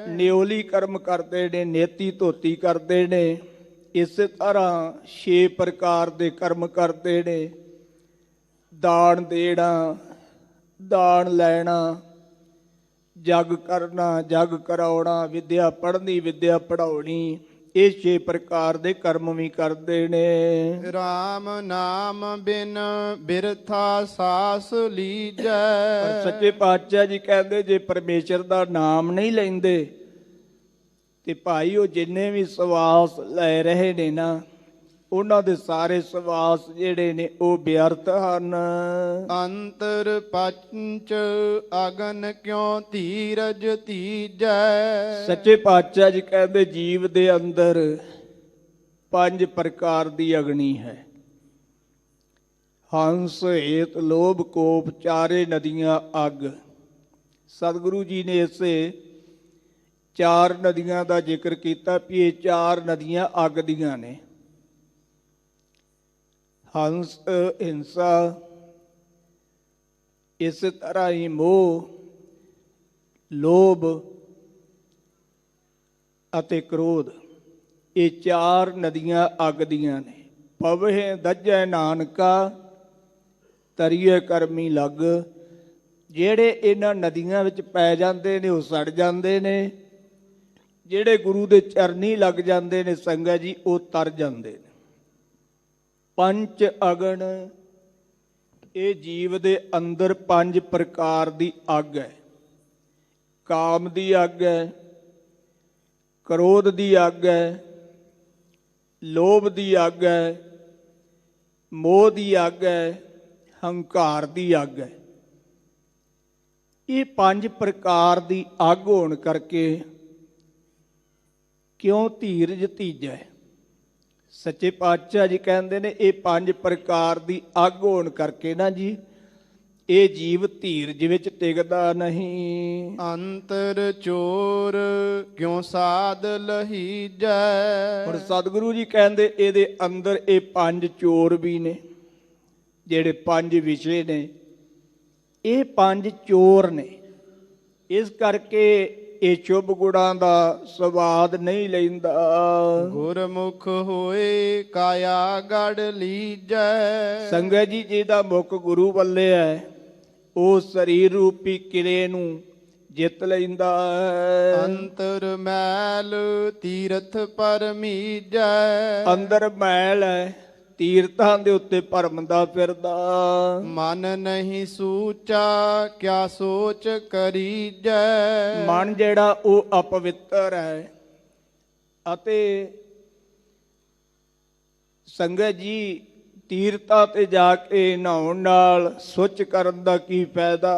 ਨਿਉਲੀ ਕਰਮ ਕਰਦੇ ਨੇ, ਨੇਤੀ ਧੋਤੀ ਕਰਦੇ ਨੇ। ਇਸੇ ਤਰ੍ਹਾਂ 6 ਪ੍ਰਕਾਰ ਦੇ ਕਰਮ ਕਰਦੇ ਨੇ। ਦਾਨ ਦੇਣਾ, ਦਾਨ ਲੈਣਾ, ਜਗ ਕਰਨਾ, ਜਗ ਕਰਾਉਣਾ, ਵਿਦਿਆ ਪੜ੍ਹਨੀ, ਵਿਦਿਆ ਪੜ੍ਹਾਉਣੀ, ਇਹ 6 ਪ੍ਰਕਾਰ ਦੇ ਕਰਮ ਵੀ ਕਰਦੇ ਨੇ। RAM ਨਾਮ ਬਿਨ ਬਿਰਥਾ ਸਾਸ ਲੀਜੈ। ਪਰ ਸੱਚੇ ਪਾਤਸ਼ਾਹ ਜੀ ਕਹਿੰਦੇ ਜੇ ਪਰਮੇਸ਼ਰ ਦਾ ਨਾਮ ਨਹੀਂ ਲੈਂਦੇ ਤੇ ਭਾਈ ਉਹ ਜਿੰਨੇ ਵੀ ਸਵਾਸ ਲੈ ਰਹੇ ਨੇ ਨਾ, ਉਹਨਾਂ ਦੇ ਸਾਰੇ ਸਵਾਸ ਜਿਹੜੇ ਨੇ ਉਹ ਬਿਅਰਥ ਹਨ। ਅੰਤਰ ਪੰਚ ਅਗਨ ਕਿਉ ਧੀਰਜ ਧੀਜੈ। ਸੱਚੇ ਪਾਤਸ਼ਾਹ ਜੀ ਕਹਿੰਦੇ ਜੀਵ ਦੇ ਅੰਦਰ 5 ਪ੍ਰਕਾਰ ਦੀ ਅਗਨੀ ਹੈ। ਹੰਸ, ਹੇਤ, ਲੋਭ, ਕੋਪ, ਚਾਰੇ ਨਦੀਆਂ ਅੱਗ। ਸਤਿਗੁਰੂ ਜੀ ਨੇ ਇਸੇ 4 ਨਦੀਆਂ ਦਾ ਜ਼ਿਕਰ ਕੀਤਾ ਵੀ ਇਹ 4 ਨਦੀਆਂ ਅੱਗ ਦੀਆਂ ਨੇ। ਹੰਸ, ਹਿੰਸਾ, ਇਸ ਤਰ੍ਹਾਂ ਹੀ ਮੋਹ, ਲੋਭ ਅਤੇ ਕ੍ਰੋਧ, ਇਹ 4 ਨਦੀਆਂ ਅੱਗ ਦੀਆਂ ਨੇ। ਪਵਹਿ ਦੱਜੈ ਨਾਨਕਾ ਤਰੀਏ ਕਰਮੀ ਲੱਗ। ਜਿਹੜੇ ਇਹਨਾਂ ਨਦੀਆਂ ਵਿੱਚ ਪੈ ਜਾਂਦੇ ਨੇ ਉਹ ਸੜ ਜਾਂਦੇ ਨੇ। ਜਿਹੜੇ ਗੁਰੂ ਦੇ ਚਰਨੀ ਲੱਗ ਜਾਂਦੇ ਨੇ ਸੰਗਤ ਜੀ, ਉਹ ਤਰ ਜਾਂਦੇ ਨੇ। ਪੰਚ ਅਗਨ, ਇਹ ਜੀਵ ਦੇ ਅੰਦਰ 5 ਪ੍ਰਕਾਰ ਦੀ ਅੱਗ ਹੈ। ਕਾਮ ਦੀ ਅੱਗ ਹੈ, ਕ੍ਰੋਧ ਦੀ ਅੱਗ ਹੈ, ਲੋਭ ਦੀ ਅੱਗ ਹੈ, ਮੋਹ ਦੀ ਅੱਗ ਹੈ, ਹੰਕਾਰ ਦੀ ਅੱਗ ਹੈ। ਇਹ 5 ਪ੍ਰਕਾਰ ਦੀ ਅੱਗ ਹੋਣ ਕਰਕੇ ਕਿਉਂ ਧੀਰਜ ਧੀਜੈ। ਸੱਚੇ ਪਾਤਸ਼ਾਹ ਜੀ ਕਹਿੰਦੇ ਨੇ ਇਹ 5 ਪ੍ਰਕਾਰ ਦੀ ਅੱਗ ਹੋਣ ਕਰਕੇ ਨਾ ਜੀ, ਇਹ ਜੀਵ ਧੀਰਜ ਵਿੱਚ ਟਿਕਦਾ ਨਹੀਂ। ਅੰਤਰ ਚੋਰ ਕਿਉ ਸਾਧ ਲਹੀਜੈ। ਹੁਣ ਸਤਿਗੁਰੂ ਜੀ ਕਹਿੰਦੇ ਇਹਦੇ ਅੰਦਰ ਇਹ 5 ਚੋਰ ਵੀ ਨੇ, ਜਿਹੜੇ 5 ਵਿਸ਼ੇ ਨੇ, ਇਹ 5 ਚੋਰ ਨੇ। ਇਸ ਕਰਕੇ ਇਹ ਸ਼ੁਭ ਗੁਣਾਂ ਦਾ ਸਵਾਦ ਨਹੀਂ ਲੈਂਦਾ। ਗੁਰਮੁਖ ਹੋਏ ਕਾਇਆ ਗੜ ਲੀਜੈ। ਸੰਗਤ ਜੀ, ਜਿਹਦਾ ਮੁਖ ਗੁਰੂ ਵੱਲੇ ਹੈ ਉਹ ਸਰੀਰ ਰੂਪੀ ਕਿਲੇ ਨੂੰ ਜਿੱਤ ਲੈਂਦਾ ਹੈ। ਅੰਤਰ ਮੈਲ ਤੀਰਥ ਪਰਮੀਜੈ। ਅੰਦਰ ਮੈਲ ਹੈ, ਤੀਰਥਾਂ ਦੇ ਉੱਤੇ ਭਰਮਦਾ ਫਿਰਦਾ। ਮਨ ਨਹੀਂ ਸੂਚਾ ਕਿਆ ਸੋਚ ਕਰੀਜੈ। ਮਨ ਜਿਹੜਾ ਉਹ ਅਪਵਿੱਤਰ ਹੈ ਅਤੇ ਸੰਗਤ ਜੀ, ਤੀਰਥਾਂ ਤੇ ਜਾ ਕੇ ਨਹਾਉਣ ਨਾਲ ਸੁੱਚ ਕਰਨ ਦਾ ਕੀ ਫਾਇਦਾ।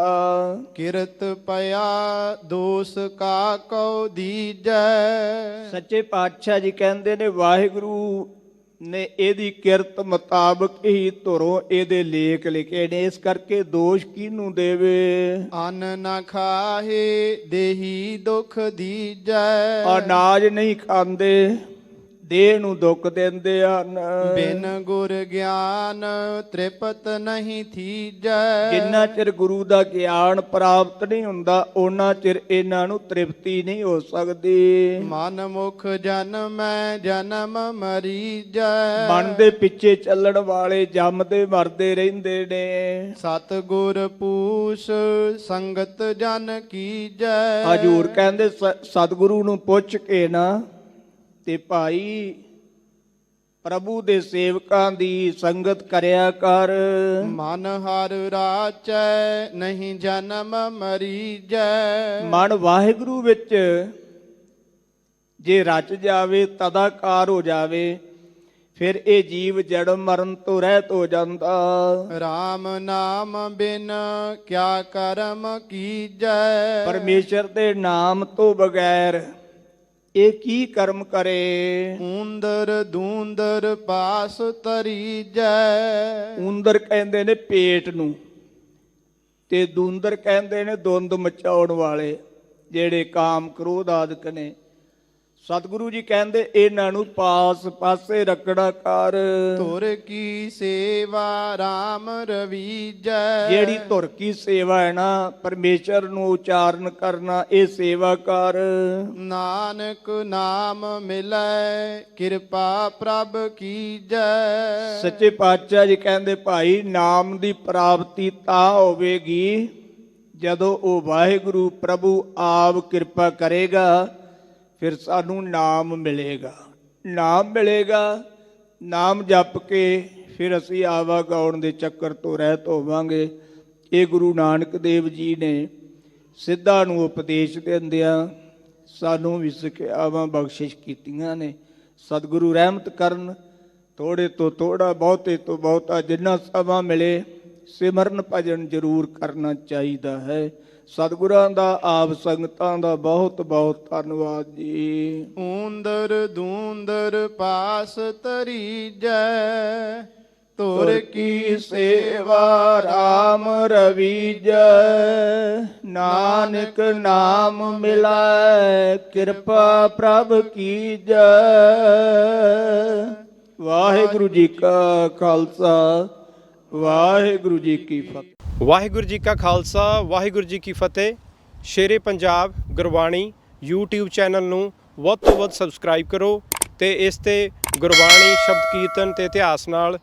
ਕਿਰਤ ਪਿਆ ਦੋਸ ਕਾ ਕਉ ਦੀਜੈ। ਸੱਚੇ ਪਾਤਸ਼ਾਹ ਜੀ ਕਹਿੰਦੇ ਨੇ ਵਾਹਿਗੁਰੂ ਨੇ ਇਹਦੀ ਕਿਰਤ ਮੁਤਾਬਕ ਹੀ ਧੁਰੋਂ ਇਹਦੇ ਲੇਖ ਲਿਖੇ ਨੇ, ਇਸ ਕਰਕੇ ਦੋਸ਼ ਕਿਹਨੂੰ ਦੇਵੇ। ਅੰਨ ਨਾ ਖਾਹੇ ਦੇਹੀ ਦੁਖ ਦੀਜੈ। ਅਨਾਜ ਨਹੀਂ ਖਾਂਦੇ, ਦੇਹ ਨੂੰ ਦੁੱਖ ਦਿੰਦੇ ਹਨ। ਬਿਨ ਗੁਰ ਗਿਆਨ ਤ੍ਰਿਪਤ ਨਹੀਂ ਥੀਜੈ। ਜਿੰਨਾ ਚਿਰ ਗੁਰੂ ਦਾ ਗਿਆਨ ਪ੍ਰਾਪਤ ਨਹੀਂ ਹੁੰਦਾ ਉਹਨਾਂ ਚਿਰ ਇਹਨਾਂ ਨੂੰ ਤ੍ਰਿਪਤੀ ਨਹੀਂ ਹੋ ਸਕਦੀ। ਮਨ ਮੁਖ ਜਨਮੈ ਜਨਮ ਮਰੀਜੈ। ਮਨ ਦੇ ਪਿੱਛੇ ਚੱਲਣ ਵਾਲੇ ਜੰਮਦੇ ਮਰਦੇ ਰਹਿੰਦੇ ਨੇ। ਸਤ ਗੁਰ ਪੂਸ ਸੰਗਤ ਜਨ ਕੀਜੈ। ਹਜੂਰ ਕਹਿੰਦੇ ਸਤਿਗੁਰੂ ਨੂੰ ਪੁੱਛ ਕੇ ਨਾ ਤੇ ਭਾਈ ਪ੍ਰਭੂ ਦੇ ਸੇਵਕਾਂ ਦੀ ਸੰਗਤ ਕਰਿਆ ਕਰ। ਮਨ ਹਰ ਰਾਚੈ ਨਹੀਂ ਜਨਮ ਮਰੀਜੈ। ਮਨ ਵਾਹਿਗੁਰੂ ਵਿੱਚ ਜੇ ਰਚ ਜਾਵੇ, ਤਦਾਕਾਰ ਹੋ ਜਾਵੇ, ਫਿਰ ਇਹ ਜੀਵ ਜਨਮ ਮਰਨ ਤੋਂ ਰਹਿਤ ਹੋ ਜਾਂਦਾ। ਰਾਮ ਨਾਮ ਬਿਨ ਕਿਆ ਕਰਮ ਕੀਜੈ। ਪਰਮੇਸ਼ਰ ਦੇ ਨਾਮ ਤੋਂ ਬਗੈਰ ਇਹ ਕੀ ਕਰਮ ਕਰੇ। ਊਂਦਰ ਦੂੰਦਰ ਪਾਸ ਤਰੀਜੈ। ਊਂਦਰ ਕਹਿੰਦੇ ਨੇ ਪੇਟ ਨੂੰ ਤੇ ਦੂੰਦਰ ਕਹਿੰਦੇ ਨੇ ਦੁੰਦ ਮਚਾਉਣ ਵਾਲੇ, ਜਿਹੜੇ ਕਾਮ ਕ੍ਰੋਧ ਆਦਿਕ ਨੇ। ਸਤਿਗੁਰੂ ਜੀ ਕਹਿੰਦੇ ਇਹਨਾਂ ਨੂੰ ਪਾਸੇ ਰੱਖਣਾ ਕਰ। ਧੁਰ ਕੀ ਸੇਵਾ RAM ਰਵੀਜੈ। ਜਿਹੜੀ ਧੁਰ ਕੀ ਸੇਵਾ ਹੈ ਨਾ, ਪਰਮੇਸ਼ਰ ਨੂੰ ਉਚਾਰਨ ਕਰਨਾ, ਇਹ ਸੇਵਾ ਕਰ। ਨਾਨਕ ਨਾਮ ਮਿਲੈ ਕਿਰਪਾ ਪ੍ਰਭ ਕੀਜੈ। ਸੱਚੇ ਪਾਤਸ਼ਾਹ ਜੀ ਕਹਿੰਦੇ ਭਾਈ ਨਾਮ ਦੀ ਪ੍ਰਾਪਤੀ ਤਾਂ ਹੋਵੇਗੀ ਜਦੋਂ ਉਹ ਵਾਹਿਗੁਰੂ ਪ੍ਰਭੂ ਆਪ ਕਿਰਪਾ ਕਰੇਗਾ, ਫਿਰ ਸਾਨੂੰ ਨਾਮ ਮਿਲੇਗਾ। ਨਾਮ ਮਿਲੇਗਾ, ਨਾਮ ਜਪ ਕੇ ਫਿਰ ਅਸੀਂ ਆਵਾਗਾਉਣ ਦੇ ਚੱਕਰ ਤੋਂ ਰਹਿਤ ਹੋਵਾਂਗੇ। ਇਹ ਗੁਰੂ ਨਾਨਕ ਦੇਵ ਜੀ ਨੇ ਸਿੱਧਾਂ ਨੂੰ ਉਪਦੇਸ਼ ਦਿੰਦਿਆਂ ਸਾਨੂੰ ਵੀ ਸਿੱਖਿਆਵਾਂ ਬਖਸ਼ਿਸ਼ ਕੀਤੀਆਂ ਨੇ। ਸਤਿਗੁਰੂ ਰਹਿਮਤ ਕਰਨ। ਥੋੜੇ ਤੋਂ ਥੋੜਾ, ਬਹੁਤੇ ਤੋਂ ਬਹੁਤਾ, ਜਿੰਨਾ ਸਮਾਂ ਮਿਲੇ ਸਿਮਰਨ ਭਜਨ ਜ਼ਰੂਰ ਕਰਨਾ ਚਾਹੀਦਾ ਹੈ। ਸਤਿਗੁਰਾਂ ਦਾ, ਆਪ ਸੰਗਤਾਂ ਦਾ ਬਹੁਤ ਬਹੁਤ ਧੰਨਵਾਦ ਜੀ। ਊਂਦਰ ਦੂੰਦਰ ਪਾਸ ਤਰੀਜੈ। ਧੁਰ ਕੀ ਸੇਵਾ RAM ਰਵੀਜੈ। ਨਾਨਕ ਨਾਮ ਮਿਲੈ ਕਿਰਪਾ ਪ੍ਰਭ ਕੀਜੈ। ਵਾਹਿਗੁਰੂ ਜੀ ਕਾ ਖਾਲਸਾ, ਵਾਹਿਗੁਰੂ ਜੀ ਕੀ ਫਤਿਹ। ਵਾਹਿਗੁਰੂ ਜੀ ਕਾ ਖਾਲਸਾ, ਵਾਹਿਗੁਰੂ ਜੀ ਕੀ ਫਤਿਹ। ਸ਼ੇਰੇ ਪੰਜਾਬ ਗੁਰਬਾਣੀ YouTube ਚੈਨਲ ਨੂੰ ਵੱਧ ਤੋਂ ਵੱਧ ਸਬਸਕ੍ਰਾਈਬ ਕਰੋ ਤੇ ਇਸ ਤੇ ਗੁਰਬਾਣੀ, ਸ਼ਬਦ ਕੀਰਤਨ ਤੇ ਇਤਿਹਾਸ ਨਾਲ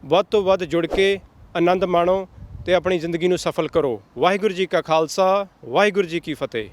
ਵੱਧ ਤੋਂ ਵੱਧ ਜੁੜ ਕੇ ਆਨੰਦ ਮਾਣੋ ਤੇ ਆਪਣੀ ਜ਼ਿੰਦਗੀ ਨੂੰ ਸਫਲ ਕਰੋ। ਵਾਹਿਗੁਰੂ ਜੀ ਕਾ ਖਾਲਸਾ, ਵਾਹਿਗੁਰੂ ਜੀ ਕੀ ਫਤਿਹ।